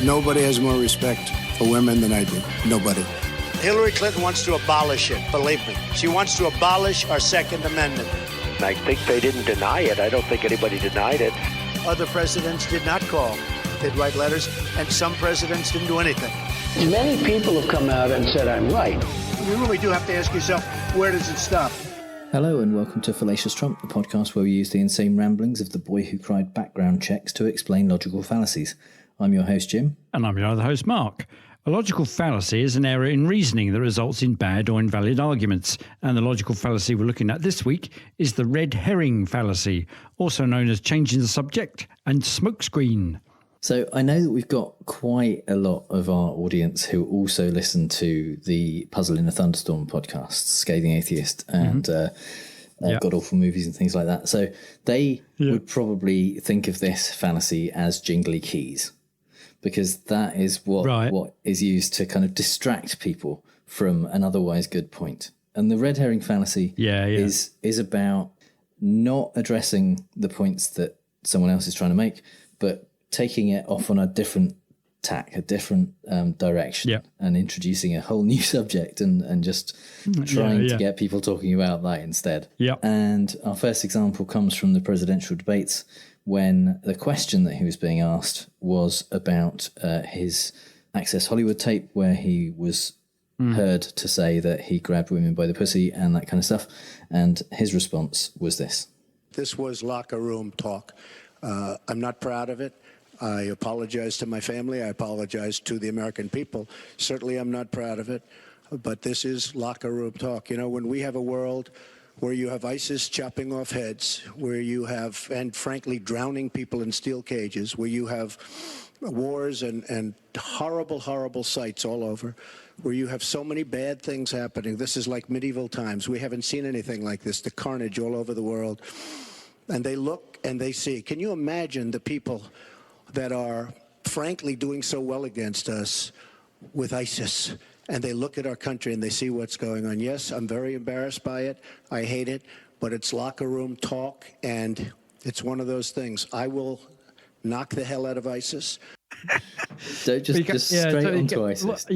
Nobody has more respect for women than I do. Nobody. Hillary Clinton wants to abolish it, believe me. She wants to abolish our Second Amendment. I think they didn't deny it. I don't think anybody denied it. Other presidents did not call. They'd write letters, and some presidents didn't do anything. Many people have come out and said I'm right. You really do have to ask yourself, where does it stop? Hello and welcome to Fallacious Trump, the podcast where we use the insane ramblings of the boy who cried background checks to explain logical fallacies. I'm your host, Jim. And I'm your other host, Mark. A logical fallacy is an error in reasoning that results in bad or invalid arguments. And the logical fallacy we're looking at this week is the Red Herring Fallacy, also known as changing the subject and smokescreen. So I know that we've got quite a lot of our audience who also listen to the Puzzle in a Thunderstorm podcasts, Scathing Atheist and God Awful Movies and things like that. So they would probably think of this fallacy as jingly keys, because that is what is used to kind of distract people from an otherwise good point. And the Red Herring Fallacy is about not addressing the points that someone else is trying to make, but taking it off on a different tack, a different direction, and introducing a whole new subject and just trying to get people talking about that instead. And our first example comes from the presidential debates, when the question that he was being asked was about his Access Hollywood tape, where he was heard to say that he grabbed women by the pussy and that kind of stuff. And his response was this. This was locker room talk. I'm not proud of it. I apologize to my family. I apologize to the American people. Certainly I'm not proud of it, but this is locker room talk. You know, when we have a world where you have ISIS chopping off heads, where you have, and frankly, drowning people in steel cages, where you have wars and horrible, horrible sights all over, where you have so many bad things happening. This is like medieval times. We haven't seen anything like this, the carnage all over the world. And they look and they see. Can you imagine the people that are frankly doing so well against us with ISIS, and they look at our country and they see what's going on? Yes, I'm very embarrassed by it. I hate it, but it's locker room talk, and it's one of those things. I will knock the hell out of ISIS. Don't just straight onto ISIS.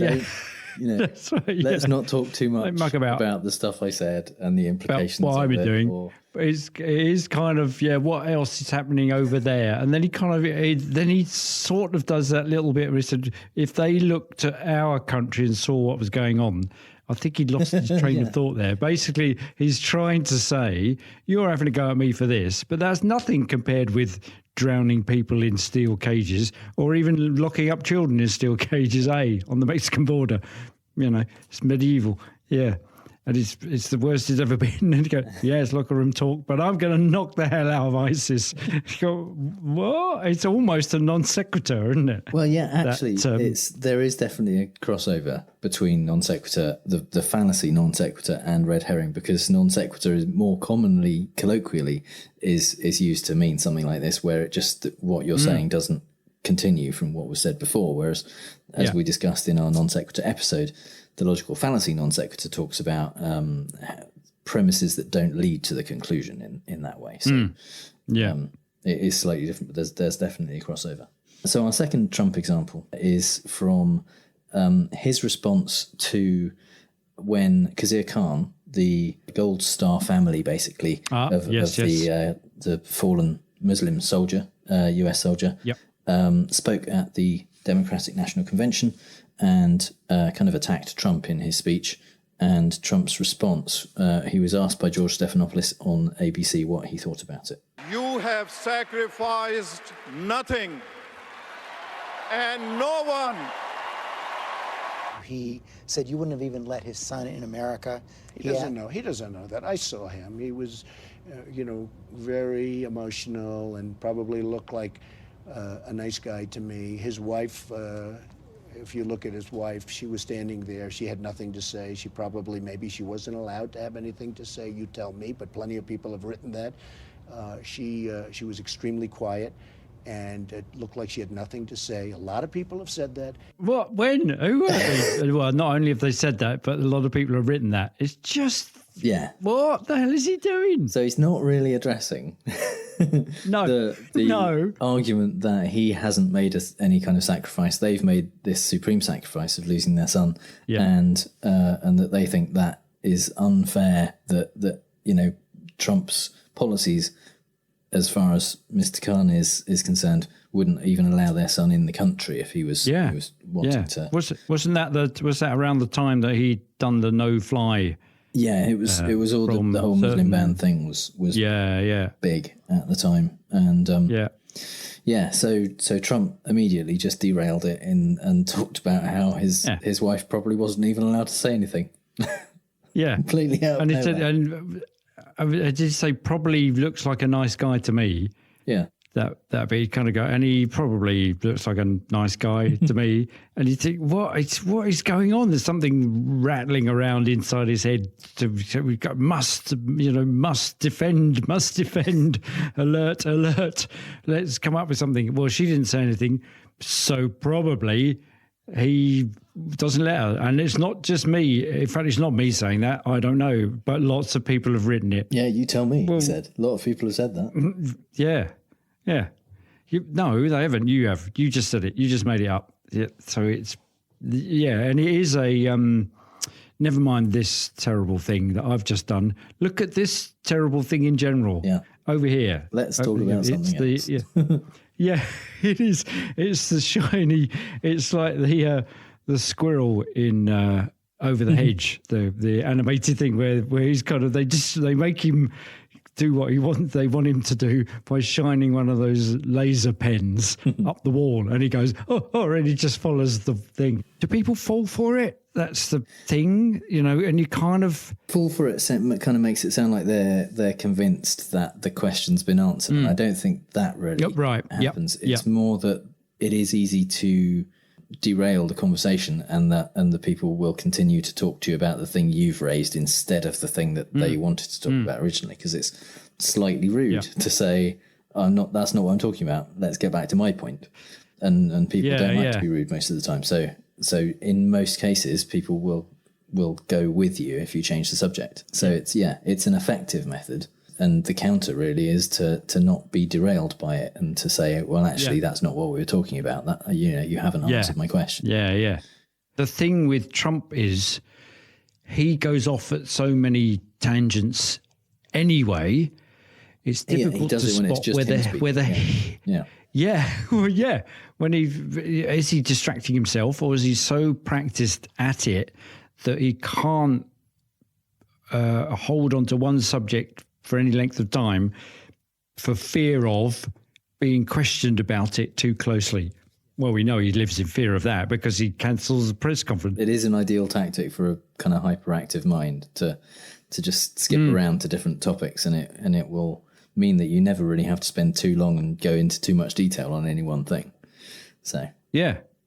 Let's not talk too much about the stuff I said and the implications what I've been doing. But it is kind of, what else is happening over there? And then he sort of does that little bit where he said, if they looked at our country and saw what was going on, I think he'd lost his train of thought there. Basically, he's trying to say, you're having to go at me for this, but that's nothing compared with drowning people in steel cages or even locking up children in steel cages, on the Mexican border. It's medieval. And it's the worst it's ever been. And you go, it's locker room talk, but I'm going to knock the hell out of ISIS. You go, what? It's almost a non sequitur, isn't it? Well, actually, there is definitely a crossover between non sequitur, the fallacy non sequitur, and red herring, because non sequitur is more commonly, colloquially, is used to mean something like this, where it just what you're saying doesn't continue from what was said before. Whereas, as we discussed in our non sequitur episode, the logical fallacy non sequitur talks about premises that don't lead to the conclusion in that way. So it is slightly different, but there's definitely a crossover. So our second Trump example is from his response to when Khizr Khan, the Gold Star family, basically, of the fallen Muslim soldier, US soldier, spoke at the Democratic National Convention and kind of attacked Trump in his speech. And Trump's response, he was asked by George Stephanopoulos on ABC what he thought about it. You have sacrificed nothing and no one. He said you wouldn't have even let his son in America. He doesn't know that. I saw him. He was, very emotional and probably looked like a nice guy to me. His wife, if you look at his wife, she was standing there. She had nothing to say. Maybe she wasn't allowed to have anything to say. You tell me, but plenty of people have written that. She was extremely quiet, and it looked like she had nothing to say. A lot of people have said that. What? When? Who? Well, not only have they said that, but a lot of people have written that. It's just Yeah. What the hell is he doing? So he's not really addressing No, the argument that he hasn't made any kind of sacrifice. They've made this supreme sacrifice of losing their son, and that they think that is unfair. That Trump's policies, as far as Mr. Khan is concerned, wouldn't even allow their son in the country if he was wanting to. Wasn't that around the time that he'd done the no-fly? Yeah, it was all the whole Muslim ban thing was big at the time, and so Trump immediately just derailed it and talked about how his wife probably wasn't even allowed to say anything. Yeah, completely out. And I did say probably looks like a nice guy to me. Yeah. That'd be kind of guy, and he probably looks like a nice guy to me. And you think, what is going on? There's something rattling around inside his head. We've got must defend, alert. Let's come up with something. Well, she didn't say anything, so probably he doesn't let her. And it's not just me. In fact, it's not me saying that. I don't know, but lots of people have written it. Yeah, you tell me. Well, he said a lot of people have said that. Yeah. Yeah. No, they haven't. You have. You just said it. You just made it up. Yeah. So it's, and it is a, never mind this terrible thing that I've just done. Look at this terrible thing in general. Yeah. Over here. Let's talk about something else. Yeah, it is. It's the shiny, it's like the squirrel in Over the Hedge, the animated thing where he's kind of, they make him do what they want him to do by shining one of those laser pens up the wall, and he goes, and he just follows the thing. Do people fall for it? That's the thing, and you kind of fall for it. It kind of makes it sound like they're convinced that the question's been answered. And I don't think that really happens. It's more that it is easy to derail the conversation, and the people will continue to talk to you about the thing you've raised instead of the thing that they wanted to talk about originally, because it's slightly rude to say, that's not what I'm talking about, let's get back to my point. And people don't like to be rude most of the time, so in most cases people will go with you if you change the subject. So it's an effective method. And the counter really is to not be derailed by it and to say, well, actually, that's not what we were talking about. That you haven't answered my question. Yeah. The thing with Trump is he goes off at so many tangents anyway. It's difficult to spot when is he distracting himself, or is he so practiced at it that he can't hold on to one subject for any length of time for fear of being questioned about it too closely. Well, we know he lives in fear of that because he cancels the press conference. It is an ideal tactic for a kind of hyperactive mind to just skip around to different topics, and it will mean that you never really have to spend too long and go into too much detail on any one thing. So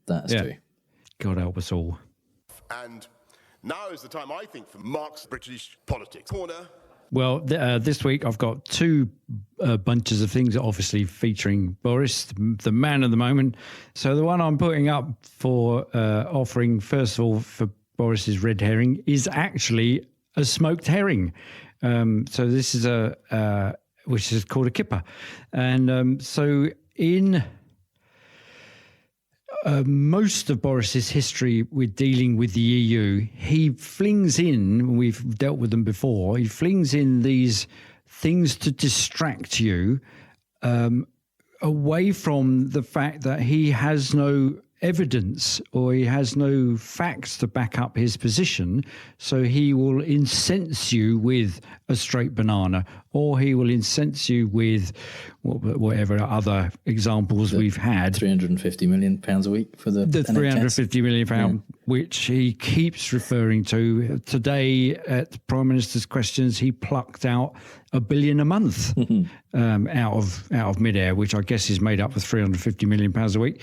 that's true. God help us all. And now is the time, I think, for Mark's British politics corner. Well, this week I've got two bunches of things, obviously featuring Boris, the man of the moment. So the one I'm putting up for offering, first of all, for Boris's red herring is actually a smoked herring. So this is which is called a kipper. And so in most of Boris's history with dealing with the EU, he flings in, we've dealt with them before, he flings in these things to distract you away from the fact that he has no evidence or he has no facts to back up his position. So he will incense you with a straight banana, or he will incense you with whatever other examples we've had. £350 million a week for the £350 million, which he keeps referring to. Today at Prime Minister's Questions, he plucked out $1 billion a month out of midair, which I guess is made up of £350 million a week.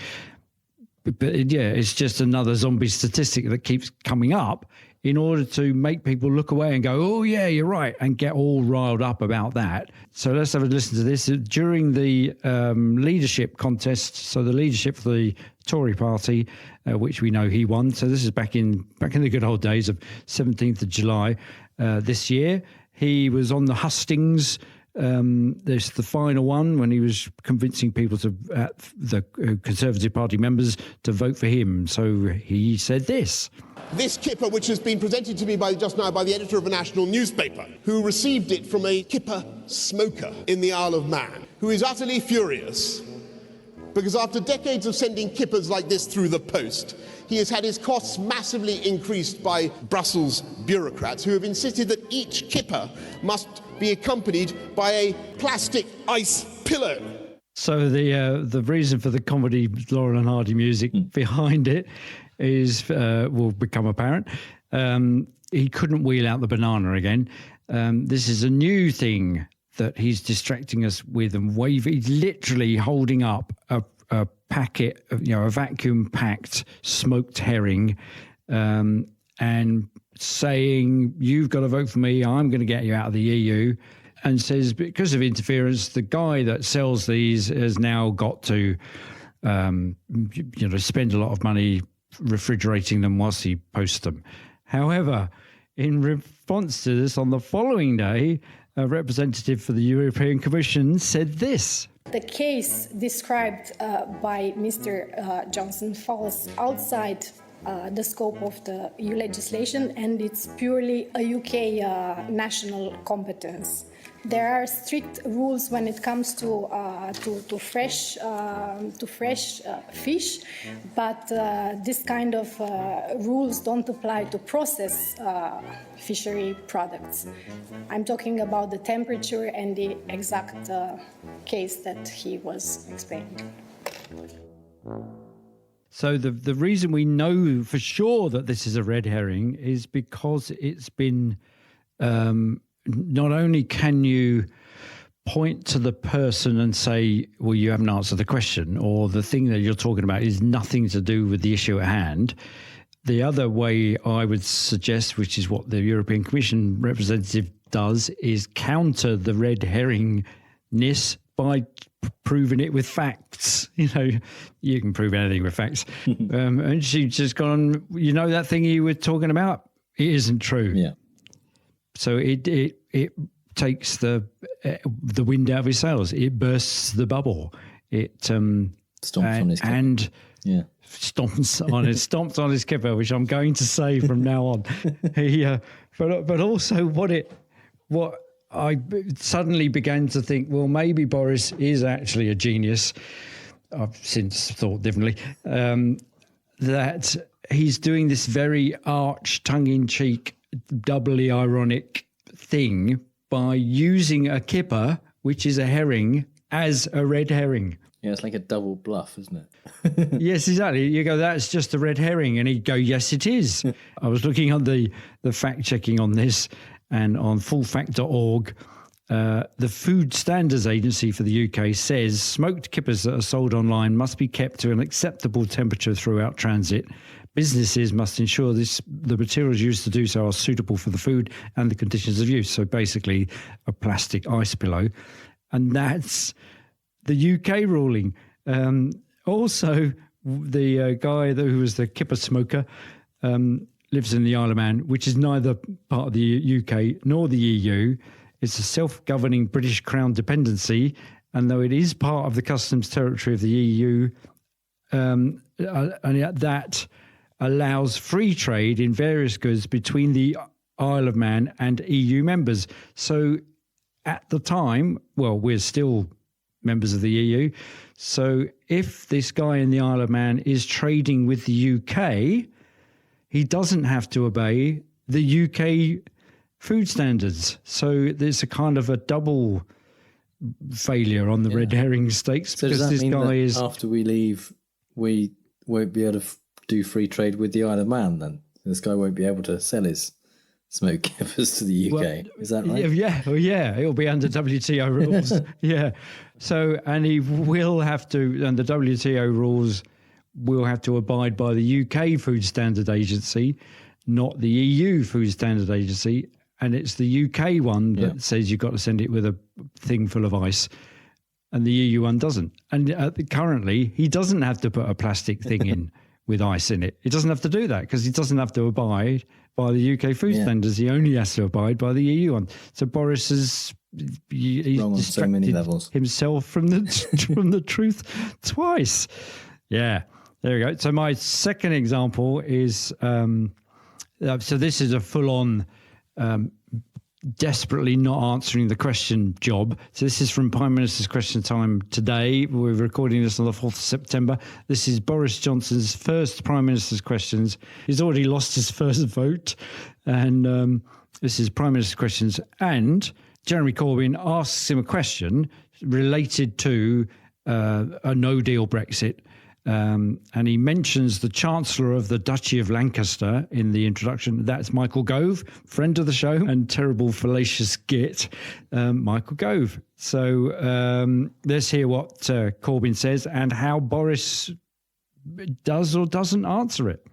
But it's just another zombie statistic that keeps coming up in order to make people look away and go, oh, yeah, you're right, and get all riled up about that. So let's have a listen to this. During the leadership contest, so the leadership for the Tory party, which we know he won. So this is back in the good old days of 17th of July this year. He was on the hustings. There's the final one when he was convincing people the Conservative Party members to vote for him. So he said this. This kipper, which has been presented to me just now by the editor of a national newspaper, who received it from a kipper smoker in the Isle of Man, who is utterly furious because after decades of sending kippers like this through the post, he has had his costs massively increased by Brussels bureaucrats who have insisted that each kipper must be accompanied by a plastic ice pillow. So the reason for the comedy Laurel and Hardy music behind it is will become apparent. He couldn't wheel out the banana again. This is a new thing that he's distracting us with and he's literally holding up a packet of, a vacuum-packed smoked herring and saying, you've got to vote for me, I'm going to get you out of the EU, and says because of interference, the guy that sells these has now got to spend a lot of money refrigerating them whilst he posts them. However, in response to this, on the following day, a representative for the European Commission said this. The case described by Mr. Johnson falls outside the scope of the EU legislation, and it's purely a UK national competence. There are strict rules when it comes to fresh fish, but this kind of rules don't apply to processed fishery products. I'm talking about the temperature and the exact case that he was explaining. So the reason we know for sure that this is a red herring is because it's been not only can you point to the person and say, well, you haven't answered the question, or the thing that you're talking about is nothing to do with the issue at hand. The other way I would suggest, which is what the European Commission representative does, is counter the red herringness by proving it with facts. You can prove anything with facts. And she's just gone, that thing you were talking about, it isn't true. Yeah. So it takes the wind out of his sails. It bursts the bubble. It stomps on his kipper. Stomps on his kipper, which I'm going to say from now on. But also what I suddenly began to think, well, maybe Boris is actually a genius. I've since thought differently. That he's doing this very arch, tongue-in-cheek, doubly ironic thing by using a kipper, which is a herring, as a red herring. Yeah, it's like a double bluff, isn't it? Yes, exactly. You go, that's just a red herring. And he'd go, yes, it is. I was looking at the fact-checking on this, and on fullfact.org, the Food Standards Agency for the UK says smoked kippers that are sold online must be kept to an acceptable temperature throughout transit. Businesses must ensure the materials used to do so are suitable for the food and the conditions of use. So basically a plastic ice pillow. And that's the UK ruling. Also, the guy who was the kipper smoker lives in the Isle of Man, which is neither part of the UK nor the EU. It's a self-governing British Crown dependency. And though it is part of the customs territory of the EU, and that allows free trade in various goods between the Isle of Man and EU members. So at the time, well, we're still members of the EU. So if this guy in the Isle of Man is trading with the UK, he doesn't have to obey the UK food standards. So there's a kind of a double failure on the red herring stakes. So because does that this mean guy that after we leave, we won't be able to do free trade with the Isle of Man then? This guy won't be able to sell his smoked kippers to the UK. Well, is that right? Yeah. It'll be under WTO rules. Yeah. So, and he will have to, and the WTO rules will have to abide by the UK Food Standard Agency. not the EU Food Standard Agency, and it's the UK one that says you've got to send it with a thing full of ice, and the EU one doesn't. And currently, he doesn't have to put a plastic thing in with ice in it. He doesn't have to do that because he doesn't have to abide by the UK food standards. He only has to abide by the EU one. So Boris has he's wrong on so many levels. Himself from the truth twice. Yeah, there we go. So my second example is so this is a full-on desperately not answering the question job. So this is from Prime Minister's Question Time today. We're recording this on the 4th of September. This is Boris Johnson's first Prime Minister's Questions. He's already lost his first vote. And this is Prime Minister's Questions. And Jeremy Corbyn asks him a question related to a no-deal Brexit. And he mentions the Chancellor of the Duchy of Lancaster in the introduction. That's Michael Gove, friend of the show and terrible fallacious git, Michael Gove. So let's hear what Corbyn says and how Boris does or doesn't answer it.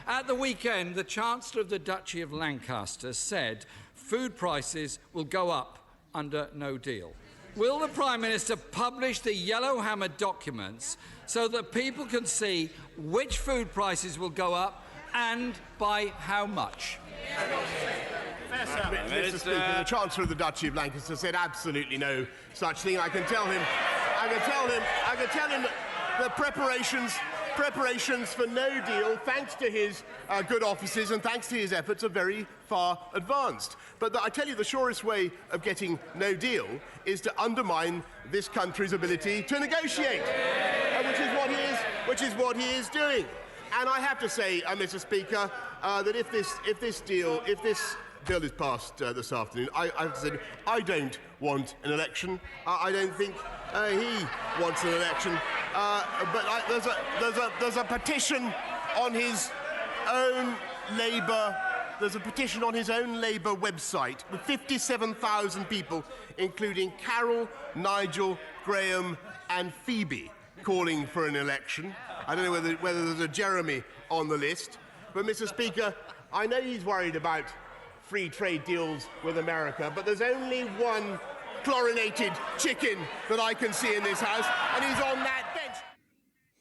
At the weekend, the Chancellor of the Duchy of Lancaster said food prices will go up under no deal. Will the Prime Minister publish the Yellowhammer documents so that people can see which food prices will go up and by how much? Mr. Speaker, the Chancellor of the Duchy of Lancaster said absolutely no such thing. I can tell him that the preparations for no deal, thanks to his good offices and thanks to his efforts, are very far advanced. But I tell you, the surest way of getting no deal is to undermine this country's ability to negotiate, which is what he is doing. And I have to say, Mr. Speaker, that if this bill is passed this afternoon, I have to say I don't want an election. I don't think he wants an election. But there's a petition on his own Labour. There's a petition on his own Labour website with 57,000 people, including Carol, Nigel, Graham, and Phoebe, calling for an election. I don't know whether there's a Jeremy on the list, but Mr. Speaker, I know he's worried about free trade deals with America, but there's only one chlorinated chicken that I can see in this house, and he's on that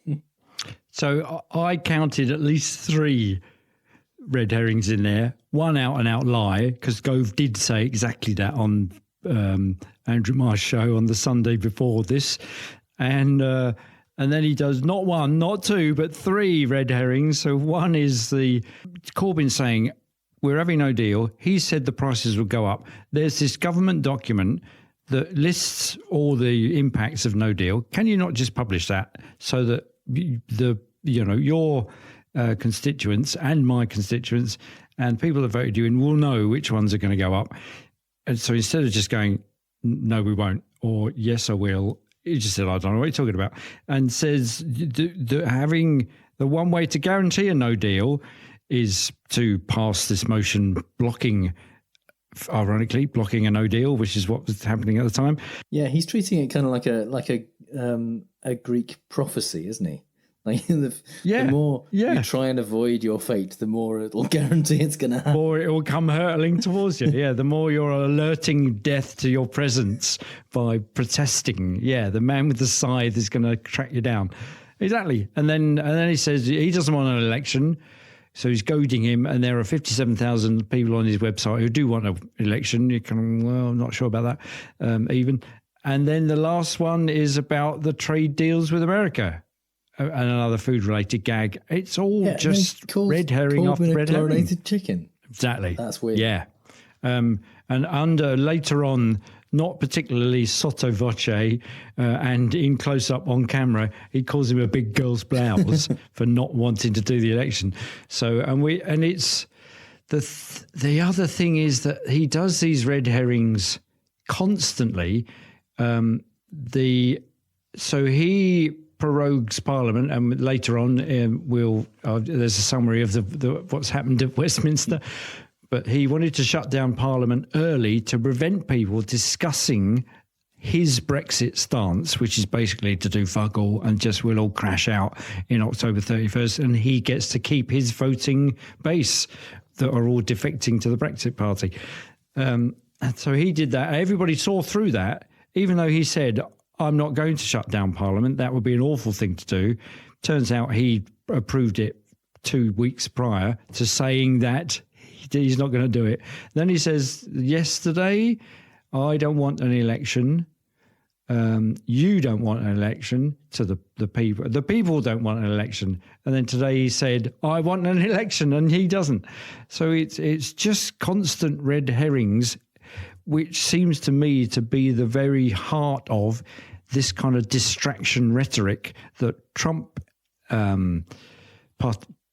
bench. So I counted at least 3 red herrings in there. One out-and-out lie, because Gove did say exactly that on Andrew Marr's show on the Sunday before this. And then he does not 1, not 2, but 3 red herrings. So one is the Corbyn saying, we're having no deal. He said the prices will go up. There's this government document that lists all the impacts of no deal. Can you not just publish that so that your constituents and my constituents and people that voted you in will know which ones are going to go up? And so instead of just going, no, we won't, or yes, I will, he just said, I don't know what you're talking about, and says having the one way to guarantee a no deal is to pass this motion ironically blocking a no deal, which is what was happening at the time. Yeah, he's treating it kind of like a Greek prophecy, isn't he? Like the more you try and avoid your fate, the more it'll guarantee it's going to happen. Or it will come hurtling towards you. Yeah, the more you're alerting death to your presence by protesting. Yeah, the man with the scythe is going to track you down. Exactly. And then he says he doesn't want an election. So he's goading him, and there are 57,000 people on his website who do want an election. You can, well, I'm not sure about that even. And then the last one is about the trade deals with America and another food-related gag. It's all just red herring after red herring. Chlorinated chicken. Exactly. That's weird. Yeah. And later on, not particularly sotto voce, and in close-up on camera, he calls him a big girl's blouse for not wanting to do the election. So, and it's the other thing is that he does these red herrings constantly. So he prorogues Parliament, and later on there's a summary of what's happened at Westminster. But he wanted to shut down Parliament early to prevent people discussing his Brexit stance, which is basically to do fuck all and just we'll all crash out in October 31st, and he gets to keep his voting base that are all defecting to the Brexit party. And so he did that. Everybody saw through that, even though he said, I'm not going to shut down Parliament. That would be an awful thing to do. Turns out he approved it 2 weeks prior to saying that he's not going to do it. Then he says, yesterday, I don't want an election. You don't want an election to the people. The people don't want an election. And then today he said, I want an election, and he doesn't. So it's just constant red herrings, which seems to me to be the very heart of this kind of distraction rhetoric that Trump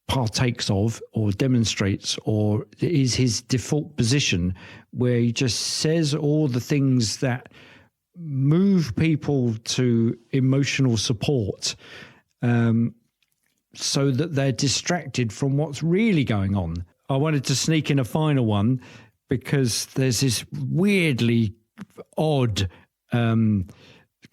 partakes of or demonstrates, or is his default position, where he just says all the things that move people to emotional support, so that they're distracted from what's really going on. I wanted to sneak in a final one because there's this weirdly odd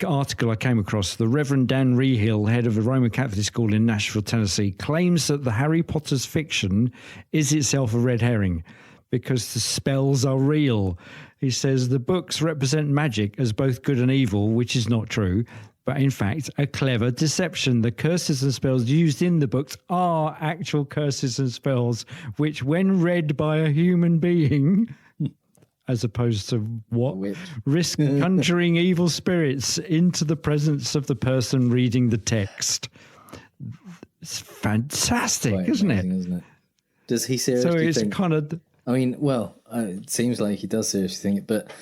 article I came across. The Reverend Dan Rehill, head of a Roman Catholic school in Nashville, Tennessee, claims that the Harry Potter's fiction is itself a red herring because the spells are real. He says the books represent magic as both good and evil, which is not true, but in fact a clever deception. The curses and spells used in the books are actual curses and spells, which when read by a human being, as opposed to what? Risk conjuring evil spirits into the presence of the person reading the text. It's fantastic, isn't it? Does he seriously think? So it's think, kind of... I mean, well, it seems like he does seriously think it, but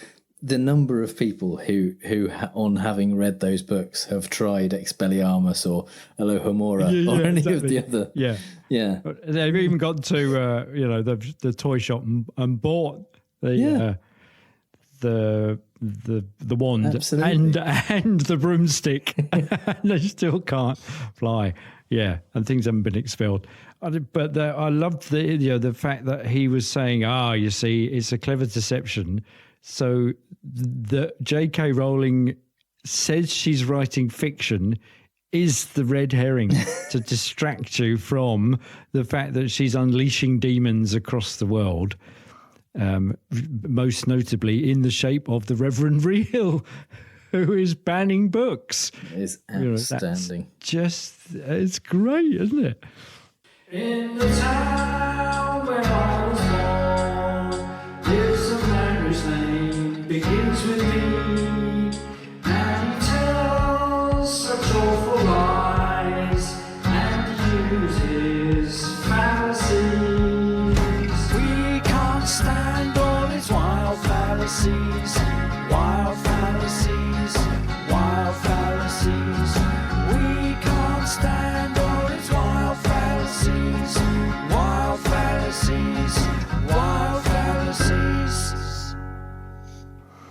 the number of people who on having read those books have tried Expelliarmus or Alohomora or any of the other... Yeah. They've even gone to, the toy shop and bought the wand and the broomstick, and they still can't fly. Yeah, and things haven't been expelled. But I loved the fact that he was saying, you see, it's a clever deception. So the J.K. Rowling says she's writing fiction is the red herring to distract you from the fact that she's unleashing demons across the world. Most notably in the shape of the Reverend Rehill, who is banning books. It is outstanding. It's great, isn't it? In the town where I was born lives a man whose name begins with me, and he tells such awful lies and uses fallacies. Stand all his wild fallacies, wild fallacies, wild fallacies. We can't stand all his wild fallacies, wild fallacies, wild fallacies.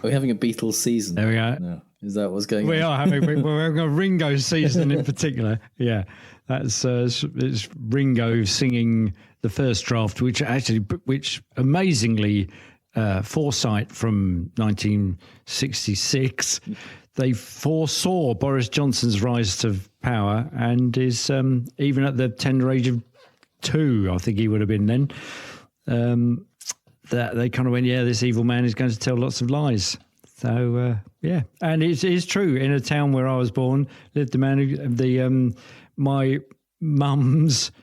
Are we having a Beatles season? There we go. No. Is that what's going on? We're having a Ringo season in particular. Yeah, that's it's Ringo singing the first draft, which amazingly foresight from 1966. They foresaw Boris Johnson's rise to power, and is even at the tender age of 2, I think he would have been then. That they kind of went, this evil man is going to tell lots of lies. So and it is true. In a town where I was born, lived a man who my mum's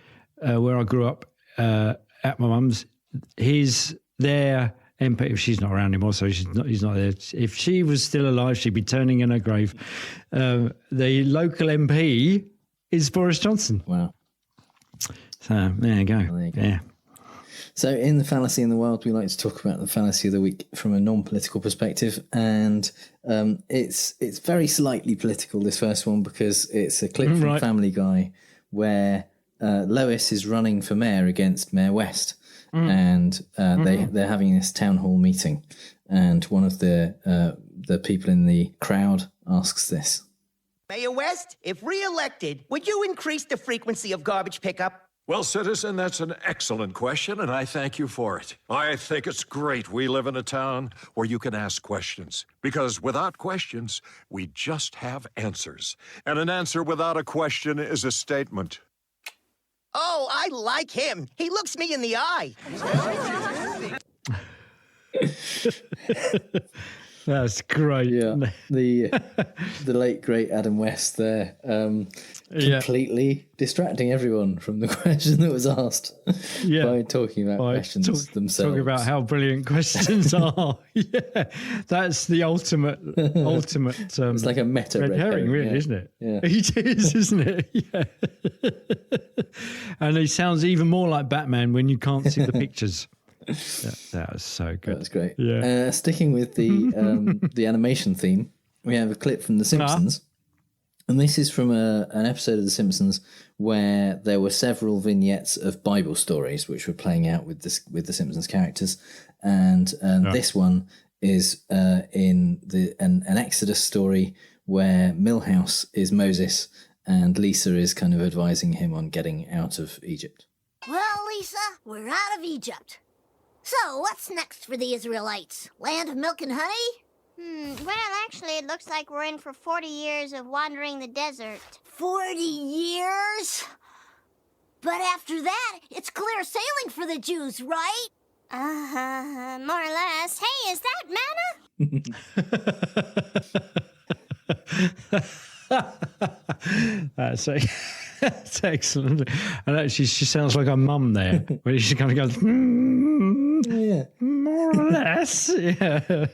where I grew up at my mum's. Their MP, if she's not around anymore, so he's not there. If she was still alive, she'd be turning in her grave. The local MP is Boris Johnson. Wow. So there you go. Yeah. So in the Fallacy in the Wild, we like to talk about the Fallacy of the Week from a non-political perspective, and it's very slightly political, this first one, because it's a clip from Family Guy where Lois is running for mayor against Mayor West, and they're having this town hall meeting, and one of the people in the crowd asks this. Mayor West, if re-elected, would you increase the frequency of garbage pickup? Well, citizen, that's an excellent question, and I thank you for it. I think it's great we live in a town where you can ask questions, because without questions, we just have answers. And an answer without a question is a statement. Oh, I like him. He looks me in the eye. That's great. Yeah, the late great Adam West there, completely distracting everyone from the question that was asked by talking about questions themselves. Talking about how brilliant questions are. Yeah, that's the ultimate. It's like a meta red herring, really, isn't it? Yeah, it is, isn't it? Yeah. And he sounds even more like Batman when you can't see the pictures. That was so good. That was great. Yeah. Sticking with the animation theme, we have a clip from The Simpsons. And this is from an episode of The Simpsons where there were several vignettes of Bible stories which were playing out with the Simpsons characters. And this one is in an Exodus story where Milhouse is Moses and Lisa is kind of advising him on getting out of Egypt. Well, Lisa, we're out of Egypt. So, what's next for the Israelites? Land of milk and honey? Well, actually, it looks like we're in for 40 years of wandering the desert. 40 years? But after that, it's clear sailing for the Jews, right? More or less. Hey, is that manna? That's excellent. And actually, she sounds like her mum there, where she kind of goes, more or less. Yeah.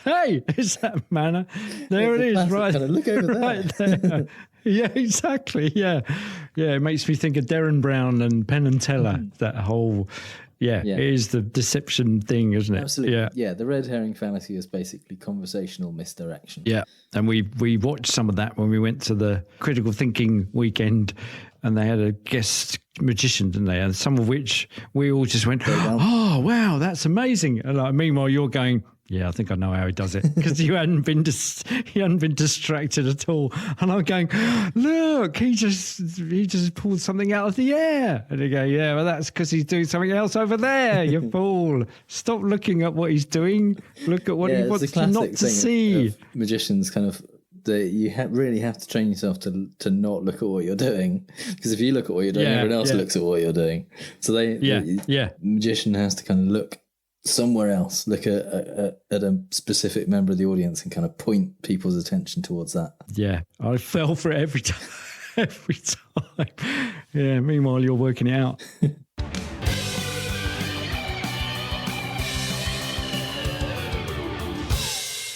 Hey, is that manna? There it is, right? Kind of look over right there. Yeah, exactly. Yeah. It makes me think of Derren Brown and Penn and Teller, that whole... Yeah, it is the deception thing, isn't it? Absolutely. Yeah, the red herring fallacy is basically conversational misdirection. Yeah, and we watched some of that when we went to the critical thinking weekend, and they had a guest magician, didn't they? And some of which we all just went, oh, wow, that's amazing. And meanwhile, you're going, yeah, I think I know how he does it, because you hadn't been distracted at all. And I'm going, look, he just pulled something out of the air. And they go, yeah, well, that's because he's doing something else over there. You fool! Stop looking at what he's doing. Look at what he wants you not to see. Of magicians, kind of, you really have to train yourself to not look at what you're doing, because if you look at what you're doing, everyone else looks at what you're doing. So the magician has to kind of look somewhere else, look at a specific member of the audience and kind of point people's attention towards that. Yeah, I fell for it every time. Every time. Yeah, meanwhile, you're working it out.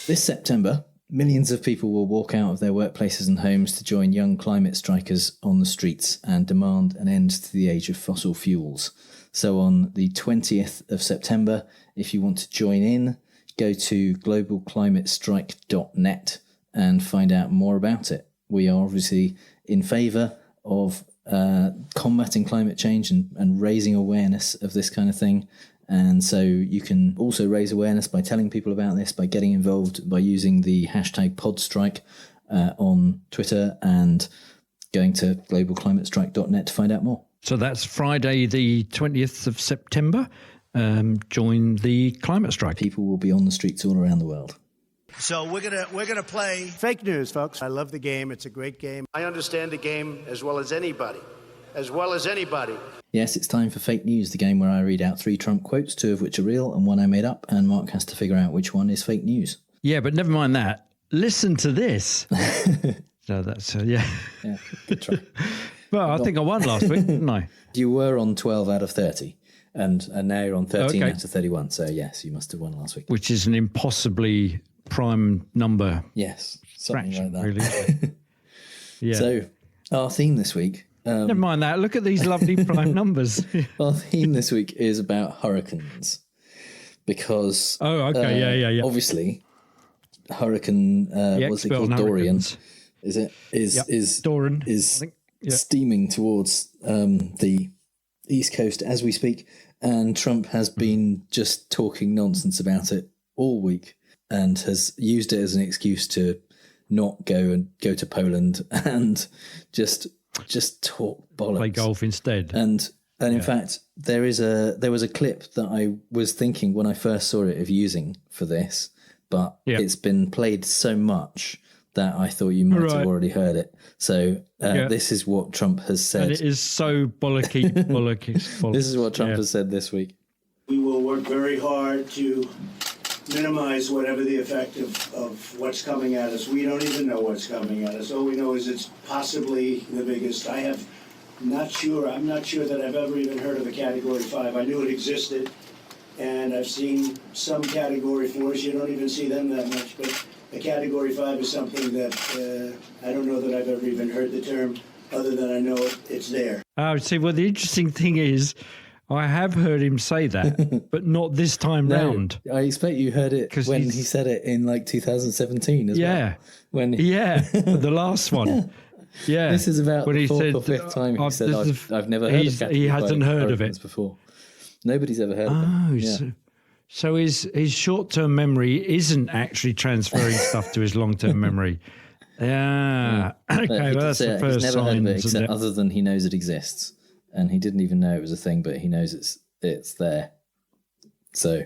This September, millions of people will walk out of their workplaces and homes to join young climate strikers on the streets and demand an end to the age of fossil fuels. So on the 20th of September, if you want to join in, go to globalclimatestrike.net and find out more about it. We are obviously in favour of combating climate change and raising awareness of this kind of thing. And so you can also raise awareness by telling people about this, by getting involved, by using the hashtag podstrike on Twitter and going to globalclimatestrike.net to find out more. So that's Friday, the 20th of September. Join the climate strike. People will be on the streets all around the world. So we're gonna play fake news, folks. I love the game. It's a great game. I understand the game as well as anybody. Yes, it's time for Fake News, the game where I read out 3 Trump quotes, 2 of which are real and 1 I made up, and Mark has to figure out which one is fake news. Yeah, but never mind that. Listen to this. So that's Yeah, good try. Well, I think I won last week, didn't I? You were on 12 out of 30, and now you're on 13 out of 31. So, yes, you must have won last week. Which is an impossibly prime number. Yes, something fraction, like that. Really. Yeah. So, our theme this week... never mind that. Look at these lovely prime numbers. Our theme this week is about hurricanes. Because... Oh, okay, yeah. Obviously, hurricane... what's it called? Dorian. Is it? Dorian. Is... steaming towards the East Coast as we speak, and Trump has been just talking nonsense about it all week and has used it as an excuse to not go to Poland and just just talk bollocks. Play golf instead. And in fact, there was a clip that I was thinking when I first saw it of using for this, but it's been played so much that I thought you might have already heard it. So this is what Trump has said. And it is so bollocky. This is what Trump has said this week. We will work very hard to minimize whatever the effect of what's coming at us. We don't even know what's coming at us. All we know is it's possibly the biggest. I'm not sure that I've ever even heard of a Category 5. I knew it existed, and I've seen some Category 4s. You don't even see them that much, but a Category 5 is something that I don't know that I've ever even heard the term, other than I know it's there. See, well, the interesting thing is, I have heard him say that, but not this time round. I expect you heard it when he said it in like 2017 as well. The last one. Yeah. This is about when the he fourth said, or fifth time he said, I've never heard of he hasn't heard of it before. Nobody's ever heard of it. So his short-term memory isn't actually transferring stuff to his long-term memory. Yeah. Okay, well, that's the first he's never heard sign, of it, except other than he knows it exists. And he didn't even know it was a thing, but he knows it's there. So,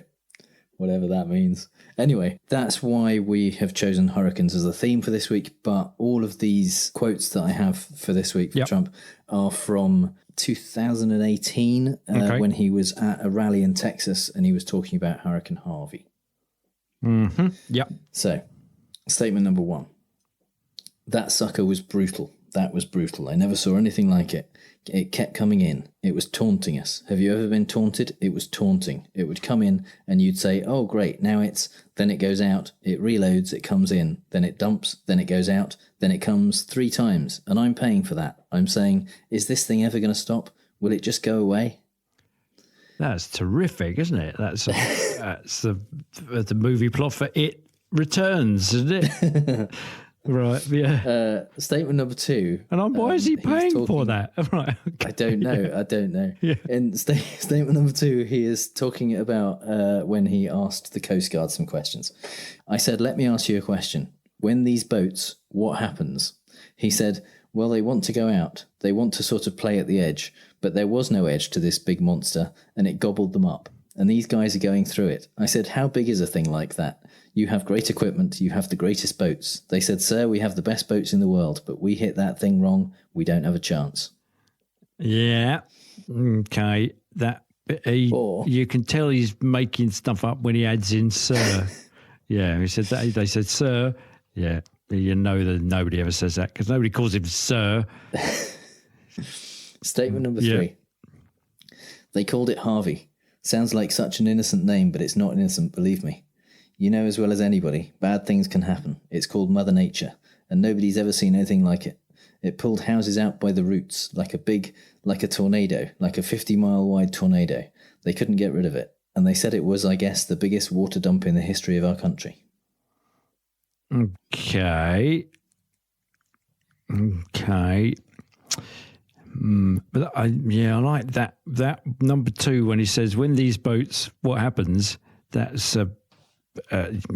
whatever that means. Anyway, that's why we have chosen hurricanes as a theme for this week. But all of these quotes that I have for this week for Trump are from 2018 when he was at a rally in Texas and he was talking about Hurricane Harvey. Mm-hmm. Yep. So, statement number 1. That sucker was brutal. That was brutal. I never saw anything like it. It kept coming in. It was taunting us. Have you ever been taunted? It was taunting. It would come in and you'd say, oh, great, now then it goes out, it reloads, it comes in, then it dumps, then it goes out, then it comes 3 times, and I'm paying for that. I'm saying, is this thing ever going to stop? Will it just go away? That's terrific, isn't it? That's the movie plot for It Returns, isn't it? Right, yeah. Statement number 2. And why is he paying for that? Right. Okay. I don't know. Yeah. In statement number 2, he is talking about when he asked the Coast Guard some questions. I said, let me ask you a question. When these boats, what happens? He said, well, they want to go out. They want to sort of play at the edge. But there was no edge to this big monster, and it gobbled them up. And these guys are going through it. I said, how big is a thing like that? You have great equipment, you have the greatest boats. They said, sir, we have the best boats in the world, but we hit that thing wrong, we don't have a chance. Yeah. Okay. You can tell he's making stuff up when he adds in sir. Yeah, he said that. They said, sir. Yeah, you know that nobody ever says that because nobody calls him sir. Statement number 3. They called it Harvey. Sounds like such an innocent name, but it's not innocent, believe me. You know as well as anybody, bad things can happen. It's called Mother Nature, and nobody's ever seen anything like it. It pulled houses out by the roots, like a tornado, like a 50-mile wide tornado. They couldn't get rid of it, and they said it was, I guess, the biggest water dump in the history of our country. Okay. But I like that number 2 when he says, when these boats, what happens? That's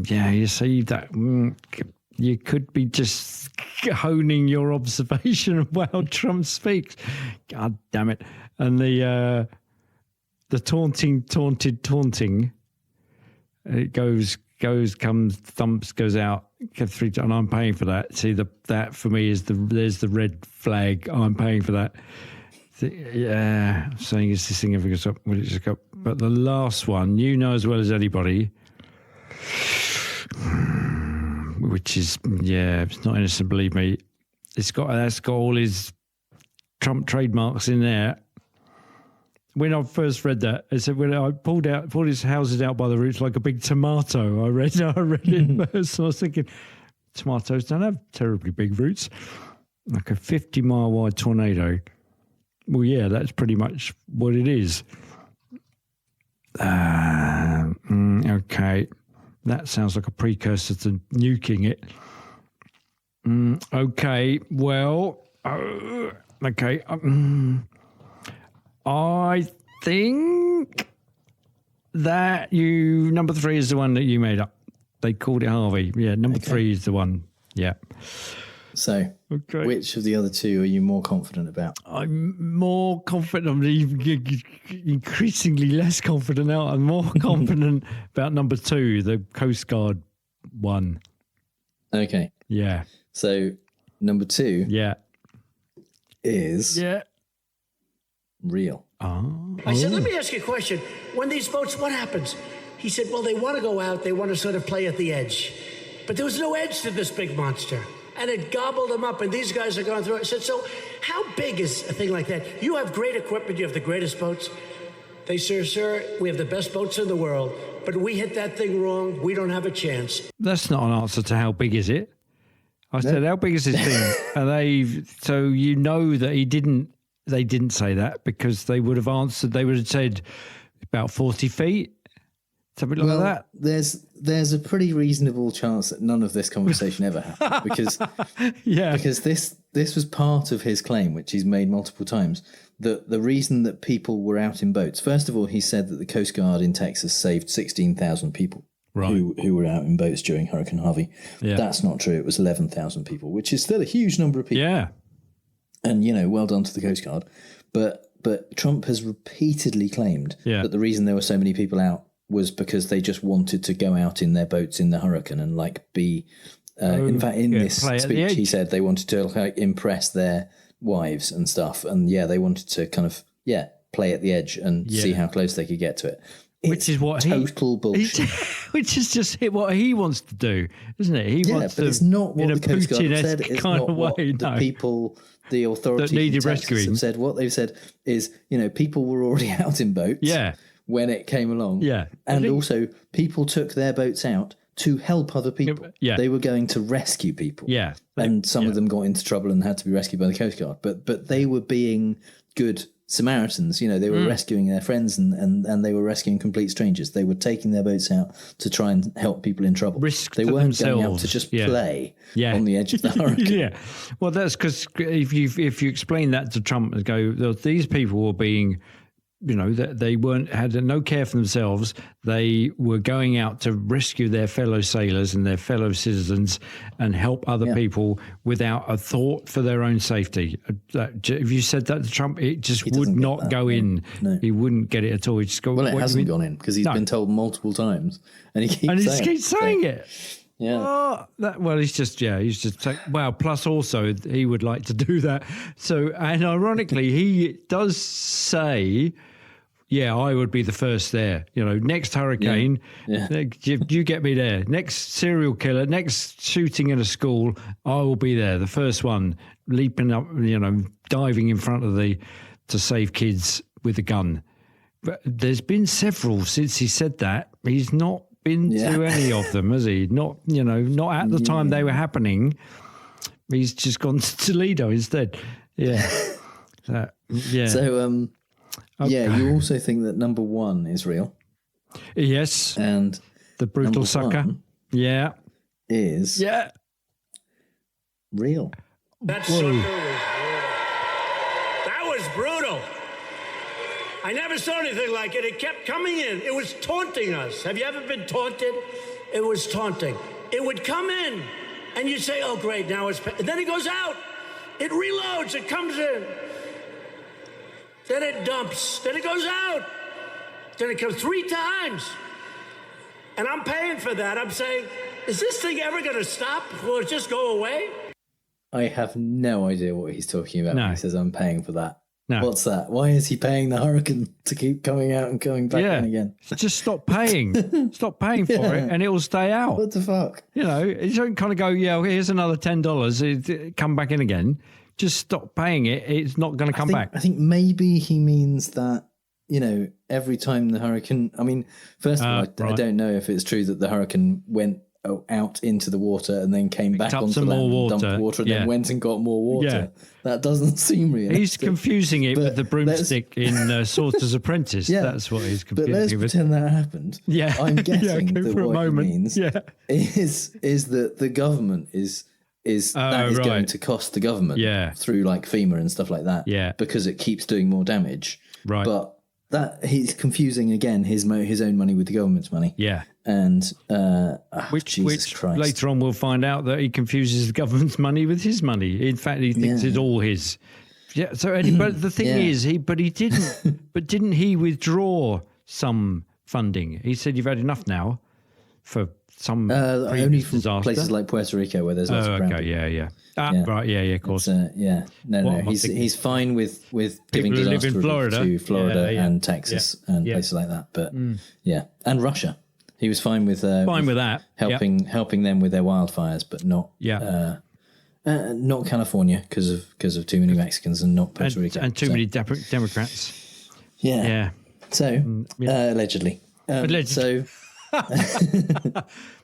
you see that you could be just honing your observation of how Trump speaks. God damn it! And the taunting. It comes, thumps, goes out, gets 3 times, and I'm paying for that. See, that for me is there's the red flag. I'm paying for that. Saying is this thing ever goes up? Will it just go? But the last one, you know as well as anybody. Which is, it's not innocent, believe me. That's got all his Trump trademarks in there. When I first read that, I said when I pulled his houses out by the roots like a big tomato. I read it first, and I was thinking, tomatoes don't have terribly big roots. Like a 50-mile wide tornado. Well, yeah, that's pretty much what it is. Okay. That sounds like a precursor to nuking it. Okay, well, okay. I think that number 3 is the one that you made up. They called it Harvey. Yeah, number 3 is the one. Yeah. So, which of the other two are you more confident about? I'm more confident. I'm increasingly less confident now. I'm more confident about number 2, the Coast Guard one. Okay. Yeah. So, number 2 is real. I said, let me ask you a question. When these boats, what happens? He said, well, they want to go out. They want to sort of play at the edge. But there was no edge to this big monster. And it gobbled them up, and these guys are going through it. I said, so how big is a thing like that? You have great equipment. You have the greatest boats. They say, sir, we have the best boats in the world. But we hit that thing wrong. We don't have a chance. That's not an answer to how big is it. I said, how big is this thing? And so you know that they didn't say that because they would have answered, they would have said about 40 feet. Something like that. There's a pretty reasonable chance that none of this conversation ever happened because this was part of his claim, which he's made multiple times. The reason that people were out in boats. First of all, he said that the Coast Guard in Texas saved 16,000 people who were out in boats during Hurricane Harvey. Yeah. That's not true. It was 11,000 people, which is still a huge number of people. Yeah, and well done to the Coast Guard. But Trump has repeatedly claimed that the reason there were so many people out was because they just wanted to go out in their boats in the hurricane and be. In fact, in this speech, he said they wanted to impress their wives and stuff, and they wanted to kind of play at the edge and see how close they could get to it. Which is what total bullshit. Which is just what he wants to do, isn't it? He wants to. It's not what in the Coast Guard Putin-esque said. It's kind not of what way. The people, the authorities that needed in Texas rescuing have said. What they've said is, people were already out in boats. Yeah. When it came along. Yeah. And also, people took their boats out to help other people. Yeah. They were going to rescue people. Yeah. And some of them got into trouble and had to be rescued by the Coast Guard. But they were being good Samaritans. They were rescuing their friends and they were rescuing complete strangers. They were taking their boats out to try and help people in trouble. They weren't going out to just play on the edge of the hurricane. Well, that's because if you explain that to Trump and go, these people were being... that they had no care for themselves. They were going out to rescue their fellow sailors and their fellow citizens and help other people without a thought for their own safety. If you said that to Trump, it just would not go in. No. He wouldn't get it at all. He'd just go, well, it hasn't gone in because he's been told multiple times and he keeps saying it. Yeah. He's just plus also he would like to do that. So, and ironically, he does say, I would be the first there. Next hurricane, you get me there. Next serial killer, next shooting in a school, I will be there. The first one, leaping up, diving in front of to save kids with a gun. But there's been several since he said that. He's not been to any of them, has he? Not at the time they were happening. He's just gone to Toledo instead. Yeah. So, you also think that number 1 is real? Yes. And the brutal sucker. Is real. That was brutal. I never saw anything like it. It kept coming in. It was taunting us. Have you ever been taunted? It was taunting. It would come in, and you'd say, oh, great, now it's... And then it goes out. It reloads. It comes in. Then it dumps. Then it goes out. Then it comes 3 times. And I'm paying for that. I'm saying, is this thing ever going to stop? Will it just go away? I have no idea what he's talking about when he says I'm paying for that. No. What's that? Why is he paying the hurricane to keep coming out and coming back in again? Just stop paying. Stop paying for it and it'll stay out. What the fuck? You don't kind of go, here's another $10. Come back in again. Just stop paying it. It's not going to come back. I think maybe he means that, every time the hurricane... I mean, first of all, I don't know if it's true that the hurricane went out into the water and then came back onto land and dumped water and then went and got more water. That doesn't seem realistic. He's confusing it with the broomstick in Sorcerer's Apprentice. That's what he's confusing it with. But let's pretend that happened. I'm guessing that what he means is that the government is going to cost the government through FEMA and stuff like that because it keeps doing more damage. Right. But that he's confusing again his own money with the government's money. Yeah. And which Christ. later on we'll find out that he confuses the government's money with his money. In fact, he thinks it's all his. Yeah. So, but the thing is, he didn't. But didn't he withdraw some funding? He said, "You've had enough now for some only from disaster. Places like Puerto Rico where there's lots of grounding. Yeah. Right, yeah, of course. No. He's fine with giving People who live disaster in Florida. relief to Florida and Texas and places like that. But and Russia, he was fine with that, helping them with their wildfires, but not not California because of too many Mexicans and not Puerto Rico and too many Democrats. Yeah. So allegedly. So.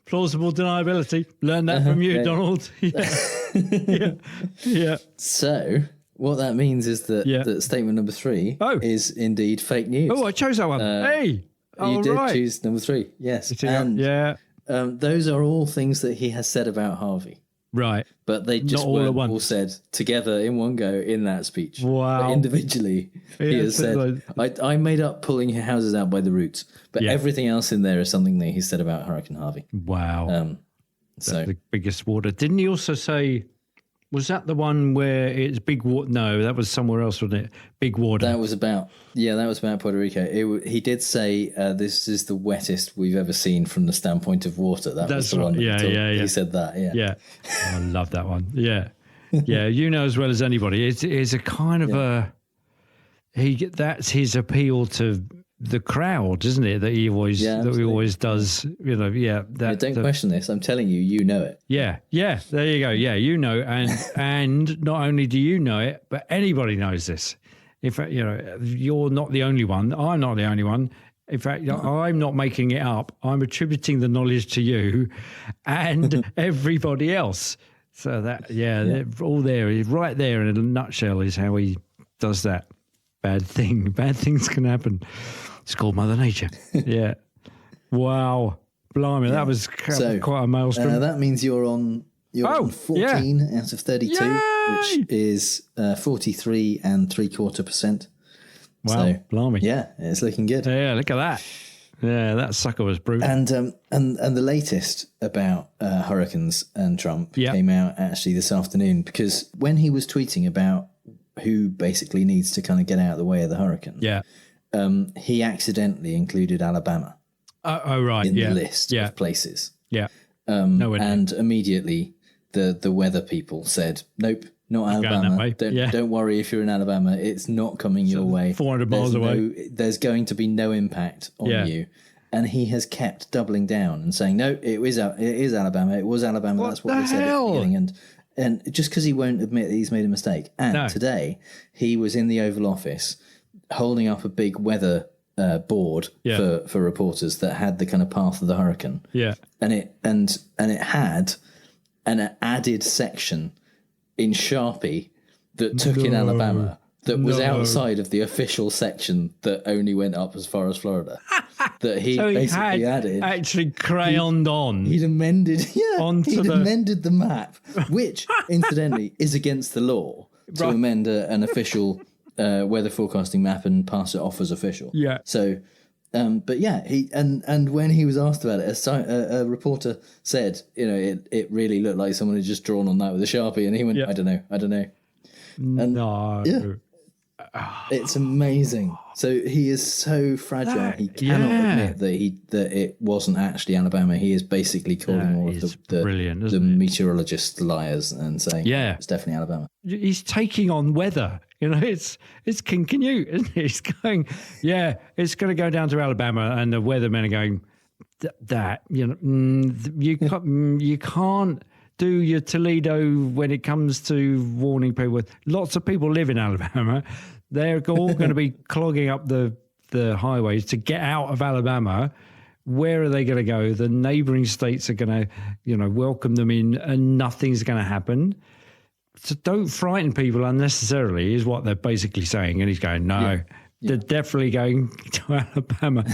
Plausible deniability. Learn that from you, Donald. Yeah. So what that means is that statement number 3 is indeed fake news. Oh, I chose that one. You did choose number 3. Yes. And those are all things that he has said about Harvey. Right. But they just weren't all said together in one go in that speech. Wow. But individually, he has said, I made up pulling houses out by the roots. But everything else in there is something that he said about Hurricane Harvey. Wow. So the biggest water. Didn't he also say, was that the one where it's big water? No, that was somewhere else, wasn't it? Big water. That was about Puerto Rico. He did say this is the wettest we've ever seen from the standpoint of water. That's was the one. He said that. Yeah. I love that one. Yeah. You know as well as anybody. It's a kind of that's his appeal to the crowd, isn't it? That he always does. You know. Don't question this. I'm telling you, you know it. Yeah. There you go. Yeah, you know, and not only do you know it, but anybody knows this. In fact, you're not the only one. I'm not the only one. In fact, I'm not making it up. I'm attributing the knowledge to you and everybody else. So that, they're all there, right there in a nutshell is how he does that bad thing. Bad things can happen. It's called Mother Nature. Yeah. Wow. Blimey, that was quite a maelstrom. That means you're on 14 out of 32, which is 43.75%. Wow, so, blimey. Yeah, it's looking good. Yeah, look at that. Yeah, that sucker was brutal. And the latest about hurricanes and Trump came out actually this afternoon, because when he was tweeting about who basically needs to kind of get out of the way of the hurricane, he accidentally included Alabama. In the list of places. Yeah. And immediately the weather people said, nope, not Alabama. Don't worry if you're in Alabama. It's not coming your way. 400 miles away. There's going to be no impact on you. And he has kept doubling down and saying, no, it is Alabama. It was Alabama. That's what they said at the beginning. And just because he won't admit that he's made a mistake. And today he was in the Oval Office holding up a big weather board for reporters that had the kind of path of the hurricane. Yeah. And it had an added section in Sharpie that took in Alabama that was outside of the official section that only went up as far as Florida. That he basically added. Actually crayoned on. He'd amended amended the map, which incidentally is against the law to amend an official weather forecasting map and pass it off as official. Yeah. So but he and when he was asked about it, a reporter said, it really looked like someone had just drawn on that with a Sharpie, and he went, I don't know. And no. It's amazing. So he is so fragile. He cannot admit that it wasn't actually Alabama. He is basically calling all of the meteorologists liars and saying, it's definitely Alabama. He's taking on weather. It's Canute, isn't it? He's going, it's going to go down to Alabama, and the weathermen are going, you can't do your Toledo when it comes to warning people. Lots of people live in Alabama. They're all going to be clogging up the highways to get out of Alabama. Where are they going to go? The neighboring states are going to, welcome them in, and nothing's going to happen. So don't frighten people unnecessarily, is what they're basically saying. And he's going, no, they're definitely going to Alabama.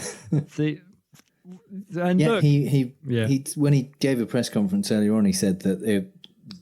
Look, he when he gave a press conference earlier on, he said that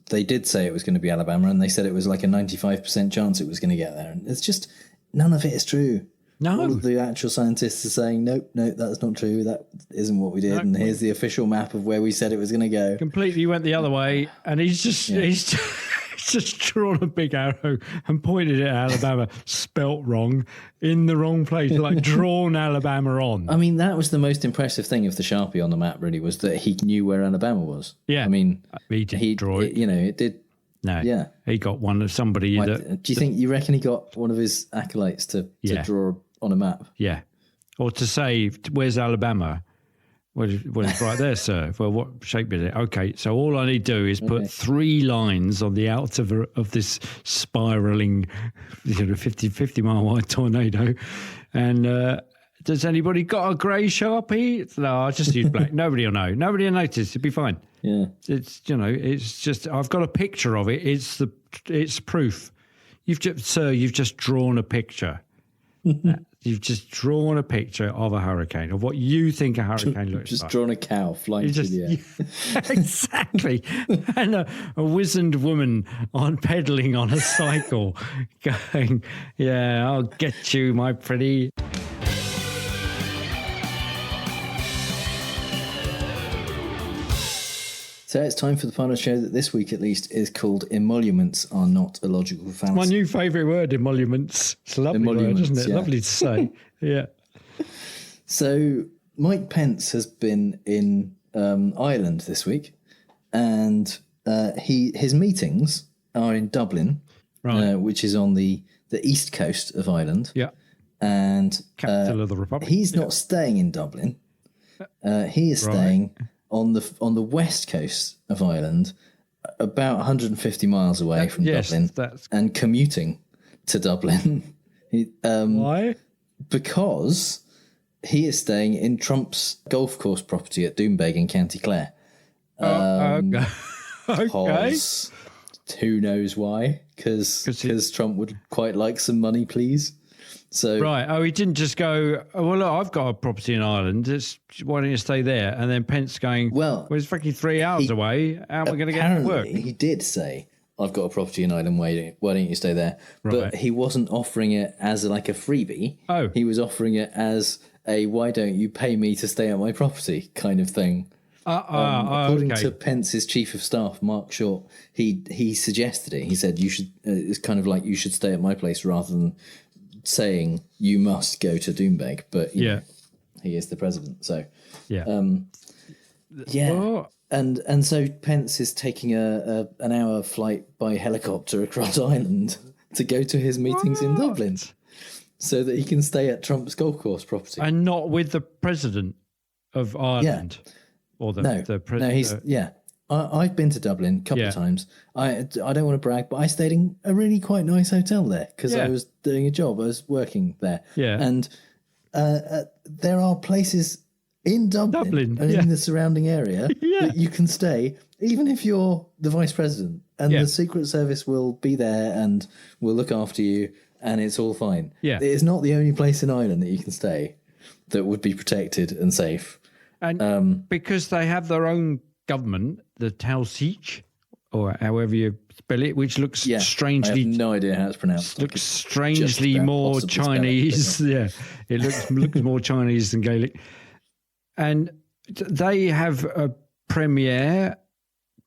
they did say it was going to be Alabama, and they said it was like a 95% chance it was going to get there. And it's just, none of it is true. No. All of the actual scientists are saying, nope, that's not true. That isn't what we did. No. And here's the official map of where we said it was going to go. Completely went the other way, and he's just drawn a big arrow and pointed it at Alabama, spelt wrong, in the wrong place, like drawn Alabama on. I mean, that was the most impressive thing of the Sharpie on the map, really, was that he knew where Alabama was. Yeah. I mean, he didn't draw it. It did. No. Yeah. He got one of somebody that... You reckon he got one of his acolytes to draw on a map? Yeah. Or to say, where's Alabama? Well, it's right there, sir. Well, what shape is it? Okay, so all I need to do is put 3 lines on the outer of this spiraling 50 mile wide tornado. And does anybody got a grey Sharpie? No, I'll just use black. Nobody will know. Nobody will notice. It'll be fine. Yeah. It's just, I've got a picture of it. It's proof. You've just drawn a picture. You've just drawn a picture of a hurricane, of what you think a hurricane looks like. Just drawn a cow flying through the air. Exactly. And a wizened woman pedaling on a cycle going, yeah, I'll get you, my pretty... So it's time for the part of the show that this week, at least, is called Emoluments Are Not a Logical Fallacy. My new favourite word, emoluments. It's a lovely word, isn't it? Yeah. Lovely to say. Yeah. So Mike Pence has been in Ireland this week, and his meetings are in Dublin, which is on the east coast of Ireland. Yeah. And capital of the Republic. He's not staying in Dublin. He is staying on the west coast of Ireland, about 150 miles away from Dublin, and commuting to Dublin. Why? Because he is staying in Trump's golf course property at Doonbeg in County Clare. Okay. Because who knows why? Because Trump would quite like some money, please. So right. Oh, he didn't just go, oh, well, look, I've got a property in Ireland. Why don't you stay there? And then Pence going, well, it's fucking 3 hours away. How am I going to get to work? He did say, I've got a property in Ireland. Why don't you stay there? Right. But he wasn't offering it as like a freebie. Oh. He was offering it as a why don't you pay me to stay at my property kind of thing. According to Pence's chief of staff, Mark Short, he suggested it. He said you should. It's kind of like you should stay at my place rather than saying you must go to Doonbeg. But you know, he is the president, so And so Pence is taking an hour flight by helicopter across Ireland to go to his meetings in Dublin, so that he can stay at Trump's golf course property and not with the president of Ireland. Yeah. Or I've been to Dublin a couple of times. I don't want to brag, but I stayed in a really quite nice hotel there because I was doing a job. I was working there. Yeah. And there are places in Dublin and in the surrounding area that you can stay, even if you're the vice president. And the Secret Service will be there and will look after you, and it's all fine. Yeah. It's not the only place in Ireland that you can stay that would be protected and safe. And because they have their own government, the Taoiseach, or however you spell it, which looks strangely... I have no idea how it's pronounced. Looks strangely more Chinese. It looks more Chinese than Gaelic. And they have a premier,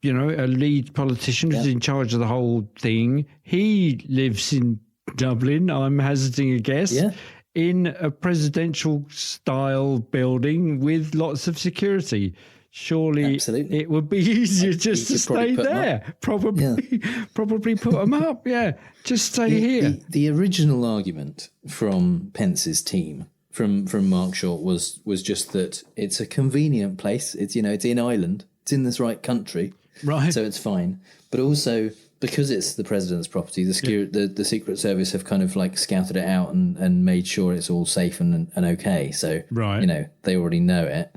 a lead politician who's in charge of the whole thing. He lives in Dublin, I'm hazarding a guess. Yeah. In a presidential style building with lots of security. Surely it would be easier just to stay there. Probably put them up. Yeah, just stay here. The original argument from Pence's team, from Mark Short, was just that it's a convenient place. It's it's in Ireland. It's in this right country. Right. So it's fine. But also, because it's the president's property, the Secret Service have kind of like scouted it out and made sure it's all safe and okay. So, they already know it.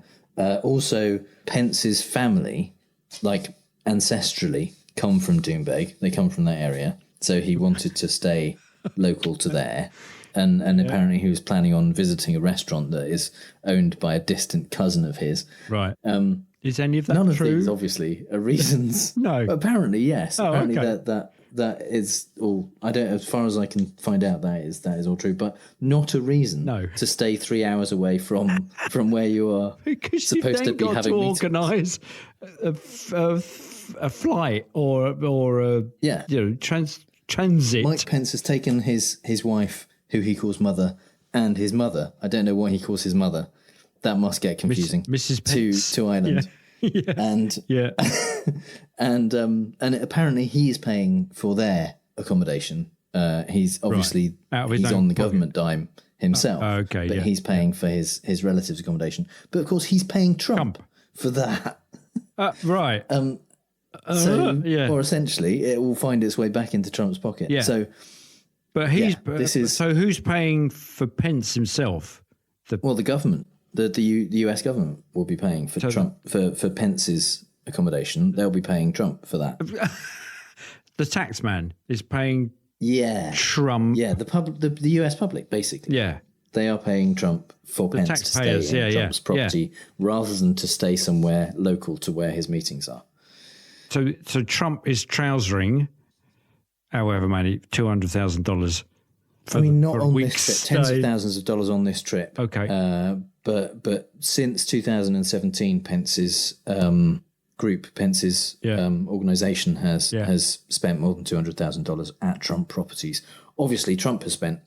Also, Pence's family, like ancestrally, come from Doonbeg. They come from that area. So he wanted to stay local to there. And apparently he was planning on visiting a restaurant that is owned by a distant cousin of his. Right. Is any of that None true? of these, obviously, are reasons. No. Apparently, yes. Oh, apparently okay. that is all. I don't, as far as I can find out, that is all true. But not a reason to stay 3 hours away from where you are supposed to be having meetings. Because you've then got to organise a flight or transit. Mike Pence has taken his wife, who he calls mother, and his mother. I don't know what he calls his mother. That must get confusing. Mrs. Pence to Ireland. Yeah. And and apparently he is paying for their accommodation. He's obviously he's on the government dime himself. But he's paying for his relatives' accommodation. But of course he's paying Trump for that. Right. Or essentially it will find its way back into Trump's pocket. Yeah. So but so who's paying for Pence himself? The government. The US government will be paying for Trump for Pence's accommodation. They'll be paying Trump for that. The tax man is paying Trump. Yeah, the US public basically. Yeah. They are paying Trump for Pence to stay in Trump's property rather than to stay somewhere local to where his meetings are. So Trump is trousering however many $200,000. I mean, not on this trip. Tens of thousands of dollars on this trip. Okay. But since 2017, Pence's organisation has spent more than $200,000 at Trump properties. Obviously, Trump has spent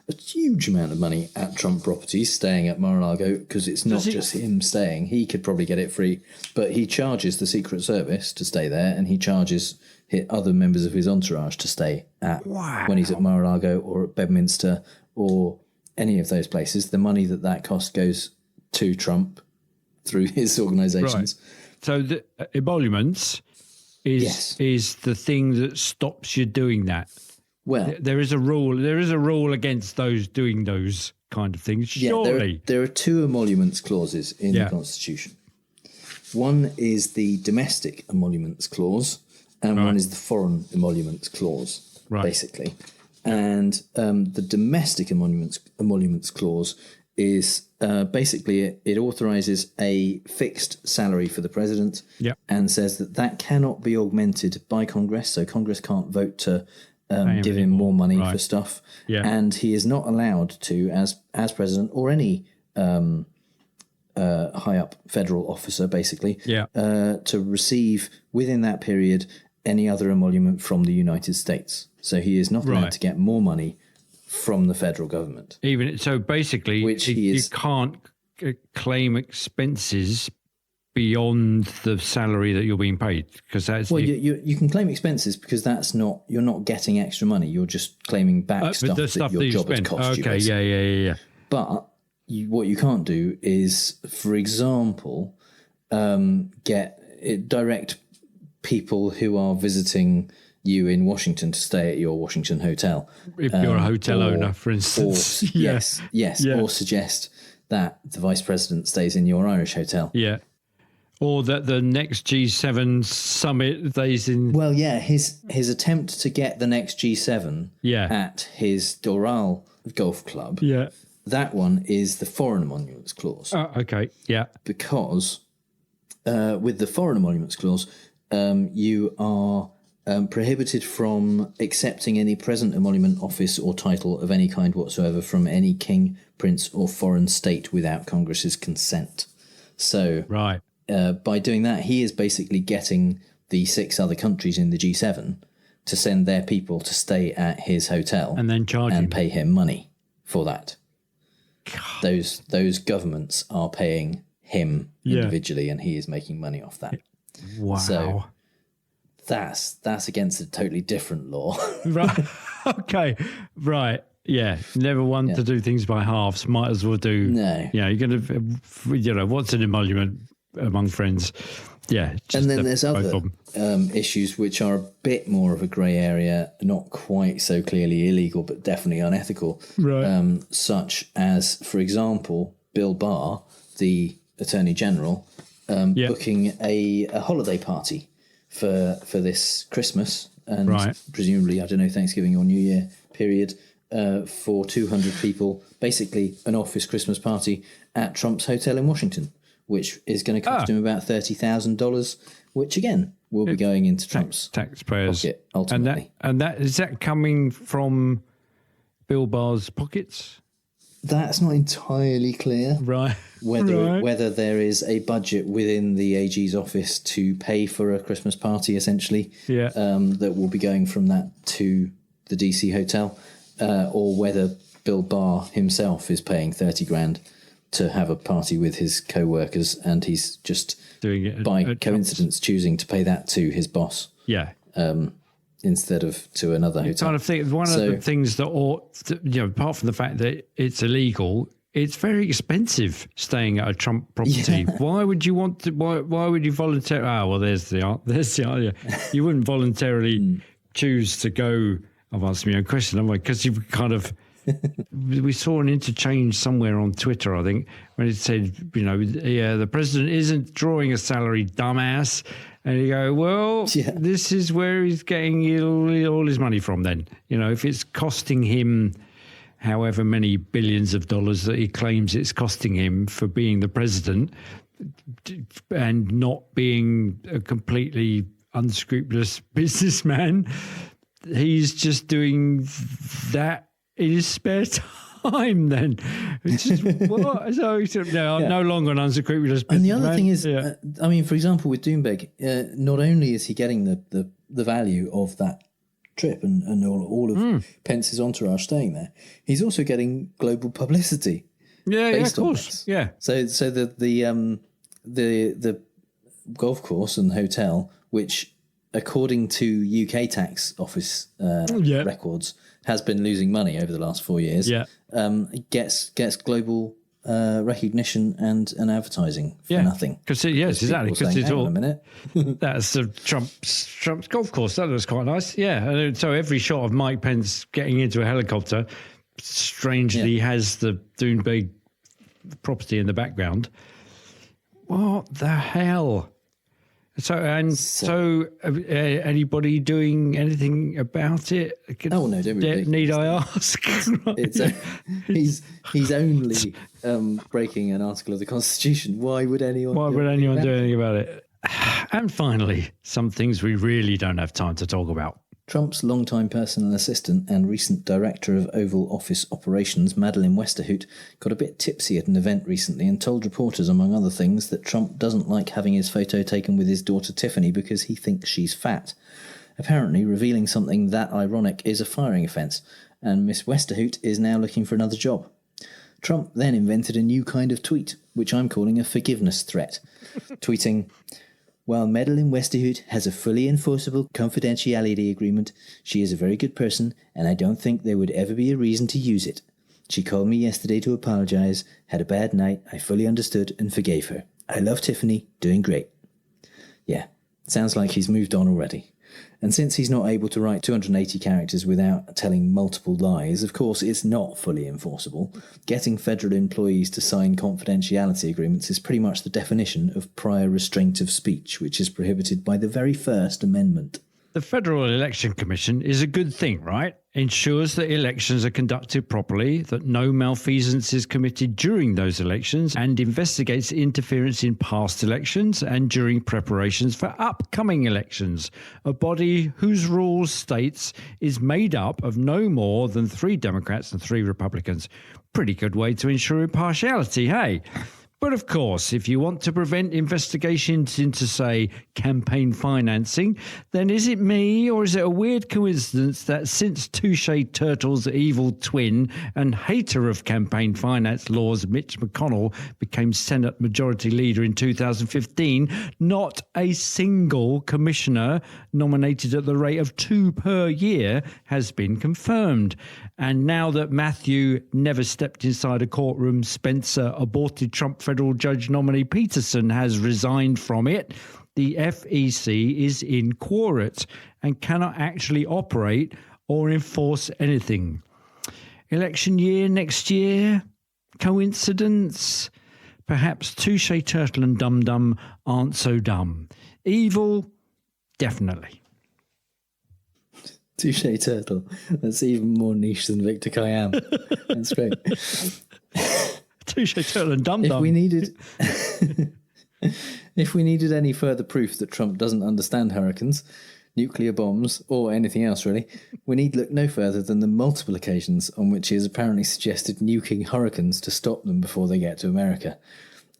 a huge amount of money at Trump properties, staying at Mar-a-Lago, because it's not just him staying. He could probably get it free, but he charges the Secret Service to stay there, and he charges other members of his entourage to stay at when he's at Mar-a-Lago or at Bedminster or any of those places. The money that cost goes to Trump through his organisations. Right. So the emoluments is the thing that stops you doing that. Well, there is a rule. There is a rule against those doing those kind of things. Surely, there are two emoluments clauses in the Constitution. One is the domestic emoluments clause, and one is the foreign emoluments clause, basically. And the domestic emoluments clause is basically it authorises a fixed salary for the president, and says that cannot be augmented by Congress. So Congress can't vote to give him more money for stuff, and he is not allowed to, as president or any high up federal officer, basically, to receive within that period any other emolument from the United States. So he is not allowed to get more money from the federal government. Even so, basically, you can't claim expenses beyond the salary that you're being paid, because that's you can claim expenses because you're not getting extra money. You're just claiming back stuff that your job has cost you. Okay, yeah. But what you can't do is, for example, direct people who are visiting you in Washington to stay at your Washington hotel. If you're a hotel owner, for instance. Or suggest that the vice president stays in your Irish hotel. Yeah. Or that the next G7 summit stays in... Well, his attempt to get the next G7 at his Doral golf club, that one is the foreign emoluments clause. Oh, okay, yeah. Because with the foreign emoluments clause, you are prohibited from accepting any present emolument, office or title of any kind whatsoever from any king, prince or foreign state without Congress's consent. So by doing that, he is basically getting the 6 other countries in the G7 to send their people to stay at his hotel and then charge him. Pay him money for that. Those governments are paying him individually, and he is making money off that. Wow. So that's against a totally different law. Right. Okay. Right. Yeah. Never one to do things by halves. Might as well do. No. Yeah. You're going to, what's an emolument among friends? Yeah. And then there's other issues which are a bit more of a grey area, not quite so clearly illegal, but definitely unethical. Right. Such as, for example, Bill Barr, the Attorney General, booking a holiday party for this Christmas and presumably, I don't know, Thanksgiving or New Year period, for 200 people, basically an office Christmas party at Trump's hotel in Washington, which is going to cost him about $30,000, which again will be going into Trump's taxpayers pocket ultimately. And that is that coming from Bill Barr's pockets? That's not entirely clear, right? Whether there is a budget within the AG's office to pay for a Christmas party, essentially, that will be going from that to the DC hotel, or whether Bill Barr himself is paying $30,000 to have a party with his co-workers, and he's just doing it by coincidence choosing to pay that to his boss. Yeah. Instead of to another hotel. Kind of think one of the things that apart from the fact that it's illegal, it's very expensive staying at a Trump property. Yeah. Why would you want to? Why would you voluntarily? Well, there's the answer. You wouldn't voluntarily choose to go. I've answered my own question, haven't I? Because you kind of. We saw an interchange somewhere on Twitter, I think, when it said, the president isn't drawing a salary, dumbass. And you go, well, this is where he's getting all his money from then. If it's costing him however many billions of dollars that he claims it's costing him for being the president and not being a completely unscrupulous businessman, he's just doing that in his spare time then. It's just, what? So, no, I'm no longer an unscrupulous businessman. And the other thing is, for example, with Doonbeg, not only is he getting the value of that trip and all of Pence's entourage staying there, he's also getting global publicity. Yeah, of course. Yeah. So the golf course and hotel, which according to UK tax office records has been losing money over the last 4 years, gets global recognition and advertising for nothing. Because exactly. Because it's all. That's Trump's golf course. That was quite nice. Yeah. And so every shot of Mike Pence getting into a helicopter strangely has the Doonbeg property in the background. What the hell? So anybody doing anything about it? Oh no, don't be need I ask? He's only breaking an article of the Constitution. Why would anyone? Do anything about it? And finally, some things we really don't have time to talk about. Trump's longtime personal assistant and recent director of Oval Office operations, Madeleine Westerhout, got a bit tipsy at an event recently and told reporters, among other things, that Trump doesn't like having his photo taken with his daughter Tiffany because he thinks she's fat. Apparently, revealing something that ironic is a firing offence, and Miss Westerhout is now looking for another job. Trump then invented a new kind of tweet, which I'm calling a forgiveness threat, tweeting, "While Madeleine Westerhout has a fully enforceable confidentiality agreement, she is a very good person, and I don't think there would ever be a reason to use it. She called me yesterday to apologise, had a bad night, I fully understood and forgave her. I love Tiffany, doing great." Yeah, sounds like he's moved on already. And since he's not able to write 280 characters without telling multiple lies, of course it's not fully enforceable. Getting federal employees to sign confidentiality agreements is pretty much the definition of prior restraint of speech, which is prohibited by the very First Amendment. The Federal Election Commission is a good thing, right? Ensures that elections are conducted properly, that no malfeasance is committed during those elections, and investigates interference in past elections and during preparations for upcoming elections. A body whose rules states is made up of no more than 3 Democrats and 3 Republicans. Pretty good way to ensure impartiality, hey? But of course, if you want to prevent investigations into, say, campaign financing, then is it me or is it a weird coincidence that since Touche Turtle's evil twin and hater of campaign finance laws, Mitch McConnell, became Senate Majority Leader in 2015, not a single commissioner nominated at the rate of 2 per year has been confirmed? And now that Matthew never stepped inside a courtroom, Spencer aborted Trump federal judge nominee Peterson has resigned from it, the FEC is inquirate and cannot actually operate or enforce anything. Election year next year? Coincidence? Perhaps Touche Turtle and Dum Dum aren't so dumb. Evil? Definitely. Touche Turtle. That's even more niche than Victor Kayam. That's great. Touche Turtle and Dum Dum. If we needed any further proof that Trump doesn't understand hurricanes, nuclear bombs, or anything else really, we need look no further than the multiple occasions on which he has apparently suggested nuking hurricanes to stop them before they get to America.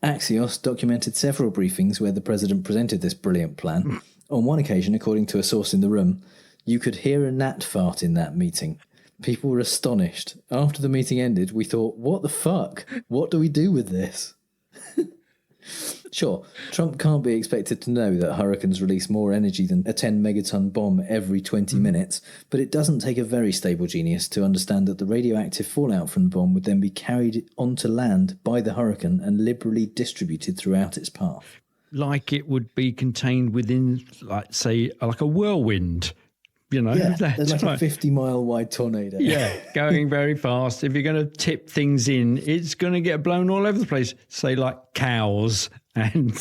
Axios documented several briefings where the president presented this brilliant plan. On one occasion, according to a source in the room, you could hear a gnat fart in that meeting. People were astonished. After the meeting ended, we thought, what the fuck? What do we do with this? Sure, Trump can't be expected to know that hurricanes release more energy than a 10 megaton bomb every 20 minutes, but it doesn't take a very stable genius to understand that the radioactive fallout from the bomb would then be carried onto land by the hurricane and liberally distributed throughout its path. Like it would be contained within, like, say, like a whirlwind. You know, yeah, that's like right. a 50-mile wide tornado. Yeah, going very fast. If you're going to tip things in, it's going to get blown all over the place. Say like cows and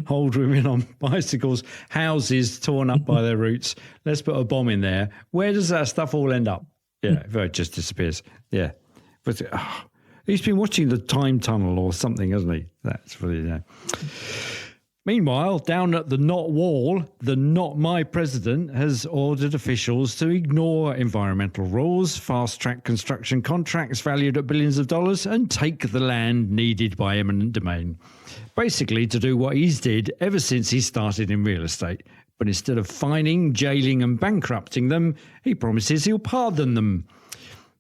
old women on bicycles, houses torn up by their roots. Let's put a bomb in there. Where does that stuff all end up? Yeah, it just disappears. Yeah. But he's been watching the time tunnel or something, hasn't he? That's really, yeah. Meanwhile, down at the Not Wall, the Not My President has ordered officials to ignore environmental rules, fast-track construction contracts valued at billions of dollars, and take the land needed by eminent domain. Basically, to do what he's did ever since he started in real estate. But instead of fining, jailing and bankrupting them, he promises he'll pardon them.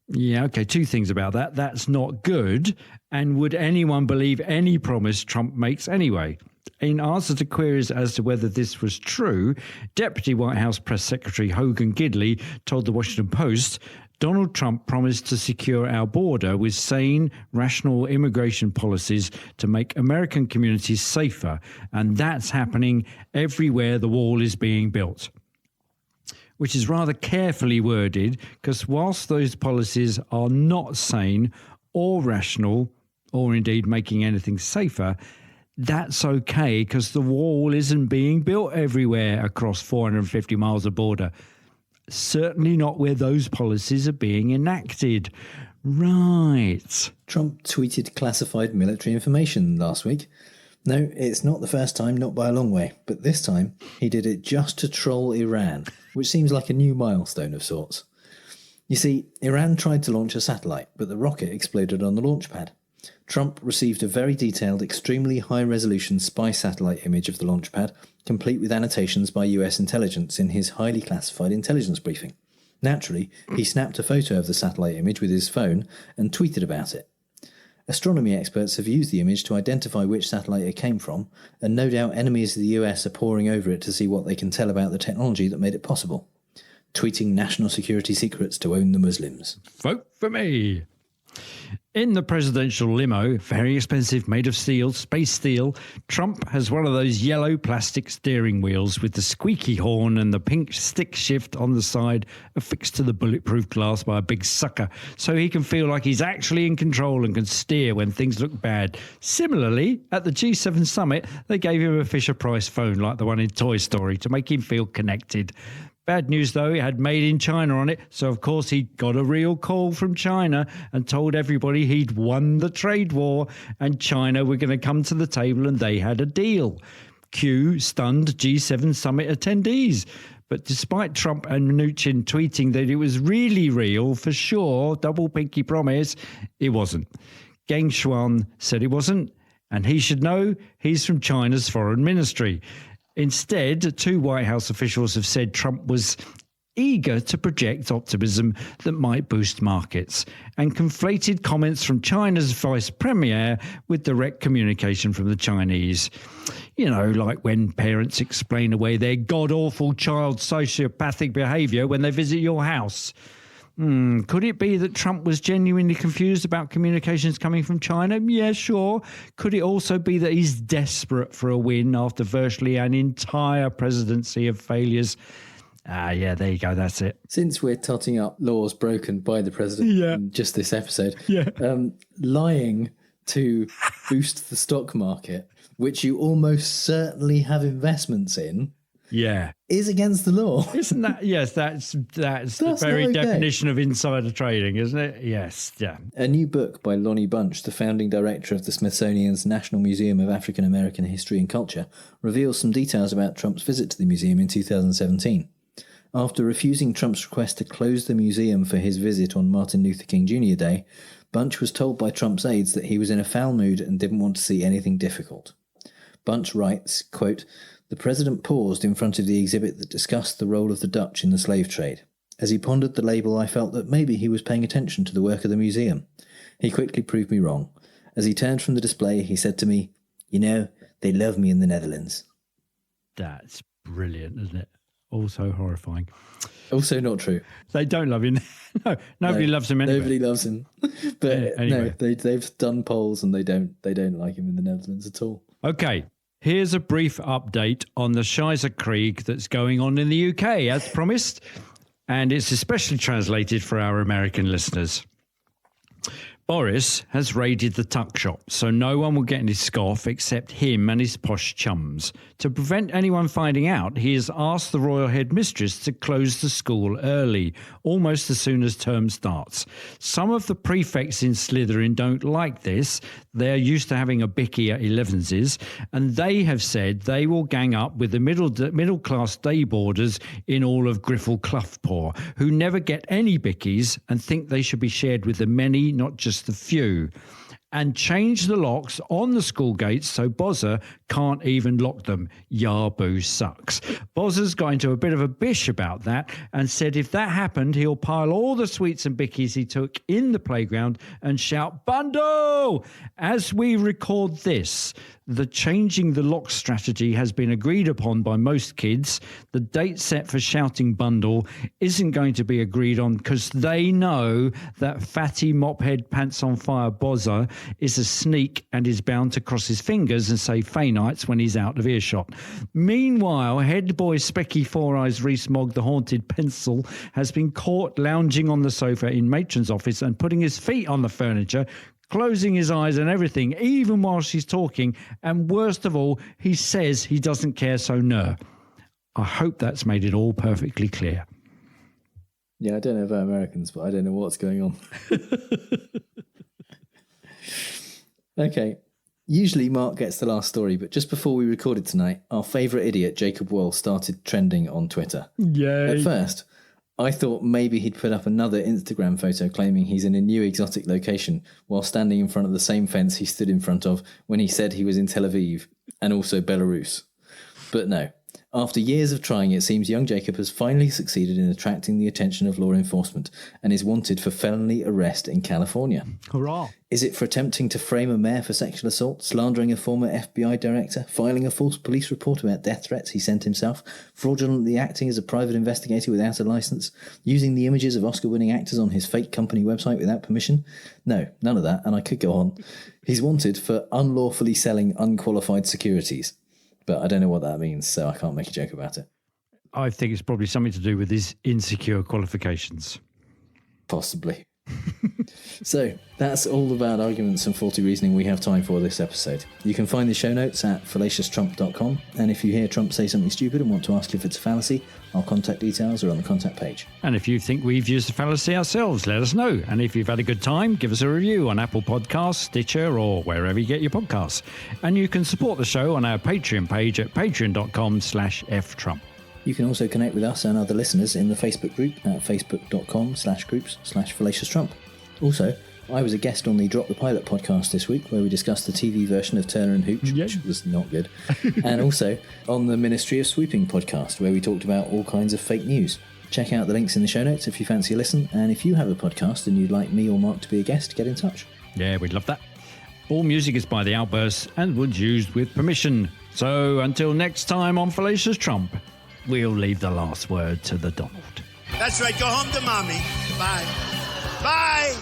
Yeah, okay, two things about that. That's not good. And would anyone believe any promise Trump makes anyway? In answer to queries as to whether this was true, Deputy White House Press Secretary Hogan Gidley told the Washington Post, Donald Trump promised to secure our border with sane, rational immigration policies to make American communities safer, and that's happening everywhere the wall is being built. Which is rather carefully worded, because whilst those policies are not sane or rational, or indeed making anything safer, that's okay, because the wall isn't being built everywhere across 450 miles of border. Certainly not where those policies are being enacted. Right. Trump tweeted classified military information last week. No, it's not the first time, not by a long way, but this time he did it just to troll Iran, which seems like a new milestone of sorts. You see, Iran tried to launch a satellite, but the rocket exploded on the launch pad. Trump received a very detailed, extremely high-resolution spy satellite image of the launch pad, complete with annotations by US intelligence in his highly classified intelligence briefing. Naturally, he snapped a photo of the satellite image with his phone and tweeted about it. Astronomy experts have used the image to identify which satellite it came from, and no doubt enemies of the US are poring over it to see what they can tell about the technology that made it possible. Tweeting national security secrets to own the Muslims. Vote for me. In the presidential limo, very expensive, made of steel, space steel, Trump has one of those yellow plastic steering wheels with the squeaky horn and the pink stick shift on the side affixed to the bulletproof glass by a big sucker, so he can feel like he's actually in control and can steer when things look bad. Similarly, at the G7 summit, they gave him a Fisher-Price phone like the one in Toy Story to make him feel connected. Bad news, though, it had made in China on it, so of course he got a real call from China and told everybody he'd won the trade war and China were going to come to the table and they had a deal. Cue stunned G7 summit attendees. But despite Trump and Mnuchin tweeting that it was really real, for sure, double pinky promise, it wasn't. Geng Shuang said it wasn't, and he should know he's from China's foreign ministry. Instead, two White House officials have said Trump was eager to project optimism that might boost markets and conflated comments from China's vice premier with direct communication from the Chinese. You know, like when parents explain away their god-awful child's sociopathic behaviour when they visit your house. Could it be that Trump was genuinely confused about communications coming from China? Yeah, sure. Could it also be that he's desperate for a win after virtually an entire presidency of failures? Yeah, there you go. That's it. Since we're totting up laws broken by the president in just this episode, lying to boost the stock market, which you almost certainly have investments in, Yeah. is against the law. Isn't that? Yes, that's the very definition of insider trading, isn't it? Yes, yeah. A new book by Lonnie Bunch, the founding director of the Smithsonian's National Museum of African American History and Culture, reveals some details about Trump's visit to the museum in 2017. After refusing Trump's request to close the museum for his visit on Martin Luther King Jr. Day, Bunch was told by Trump's aides that he was in a foul mood and didn't want to see anything difficult. Bunch writes, quote, "The president paused in front of the exhibit that discussed the role of the Dutch in the slave trade. As he pondered the label, I felt that maybe he was paying attention to the work of the museum. He quickly proved me wrong. As he turned from the display, he said to me, 'You know, they love me in the Netherlands.'" That's brilliant, isn't it? Also horrifying. Also not true. They don't love him. No, nobody loves him anyway. Nobody loves him. But anyway. no, they've done polls and they don't like him in the Netherlands at all. Okay, here's a brief update on the Shizer Krieg that's going on in the UK, as promised, and it's especially translated for our American listeners. Boris has raided the tuck shop, so no one will get any scoff except him and his posh chums. To prevent anyone finding out, he has asked the royal headmistress to close the school early, almost as soon as term starts. Some of the prefects in Slytherin don't like this. They're used to having a bicky at 11s, and they have said they will gang up with the middle-class day boarders in all of Griffel Cloughpaw, who never get any bickies and think they should be shared with the many, not just the few, and change the locks on the school gates so Bozza can't even lock them. Yarboo sucks. Bozza's got into a bit of a bish about that and said if that happened, he'll pile all the sweets and bickies he took in the playground and shout, "Bundle!" As we record this, the changing the lock strategy has been agreed upon by most kids. The date set for shouting bundle isn't going to be agreed on because they know that fatty mophead pants on fire Bozza is a sneak and is bound to cross his fingers and say Faynights when he's out of earshot. Meanwhile, head boy Specky Four Eyes Rees-Mogg the Haunted Pencil has been caught lounging on the sofa in Matron's office and putting his feet on the furniture, closing his eyes and everything, even while she's talking. And worst of all, he says he doesn't care, so no. I hope that's made it all perfectly clear. Yeah, I don't know about Americans, but I don't know what's going on. Okay. Usually Mark gets the last story, but just before we recorded tonight, our favourite idiot, Jacob Wall, started trending on Twitter. Yay. At first, I thought maybe he'd put up another Instagram photo claiming he's in a new exotic location while standing in front of the same fence he stood in front of when he said he was in Tel Aviv and also Belarus. But no. After years of trying, it seems young Jacob has finally succeeded in attracting the attention of law enforcement and is wanted for felony arrest in California. Hurrah. Is it for attempting to frame a mayor for sexual assault, slandering a former FBI director, filing a false police report about death threats he sent himself, fraudulently acting as a private investigator without a license, using the images of Oscar-winning actors on his fake company website without permission? No, none of that, and I could go on. He's wanted for unlawfully selling unqualified securities. But I don't know what that means, so I can't make a joke about it. I think it's probably something to do with his insecure qualifications. Possibly. So, that's all about arguments and faulty reasoning we have time for this episode. You can find the show notes at fallacioustrump.com, and if you hear Trump say something stupid and want to ask if it's a fallacy, our contact details are on the contact page. And if you think we've used a fallacy ourselves, let us know. And if you've had a good time, give us a review on Apple Podcasts, Stitcher, or wherever you get your podcasts. And you can support the show on our Patreon page at patreon.com/ftrump. You can also connect with us and other listeners in the Facebook group at facebook.com/groups/fallacioustrump. Also, I was a guest on the Drop the Pilot podcast this week, where we discussed the TV version of Turner and Hooch, which was not good. And also on the Ministry of Sweeping podcast, where we talked about all kinds of fake news. Check out the links in the show notes if you fancy a listen, and if you have a podcast and you'd like me or Mark to be a guest, get in touch. Yeah, we'd love that. All music is by The Outbursts and was used with permission. So until next time on Fallacious Trump, we'll leave the last word to the Donald. That's right. Go home to mommy. Bye. Bye.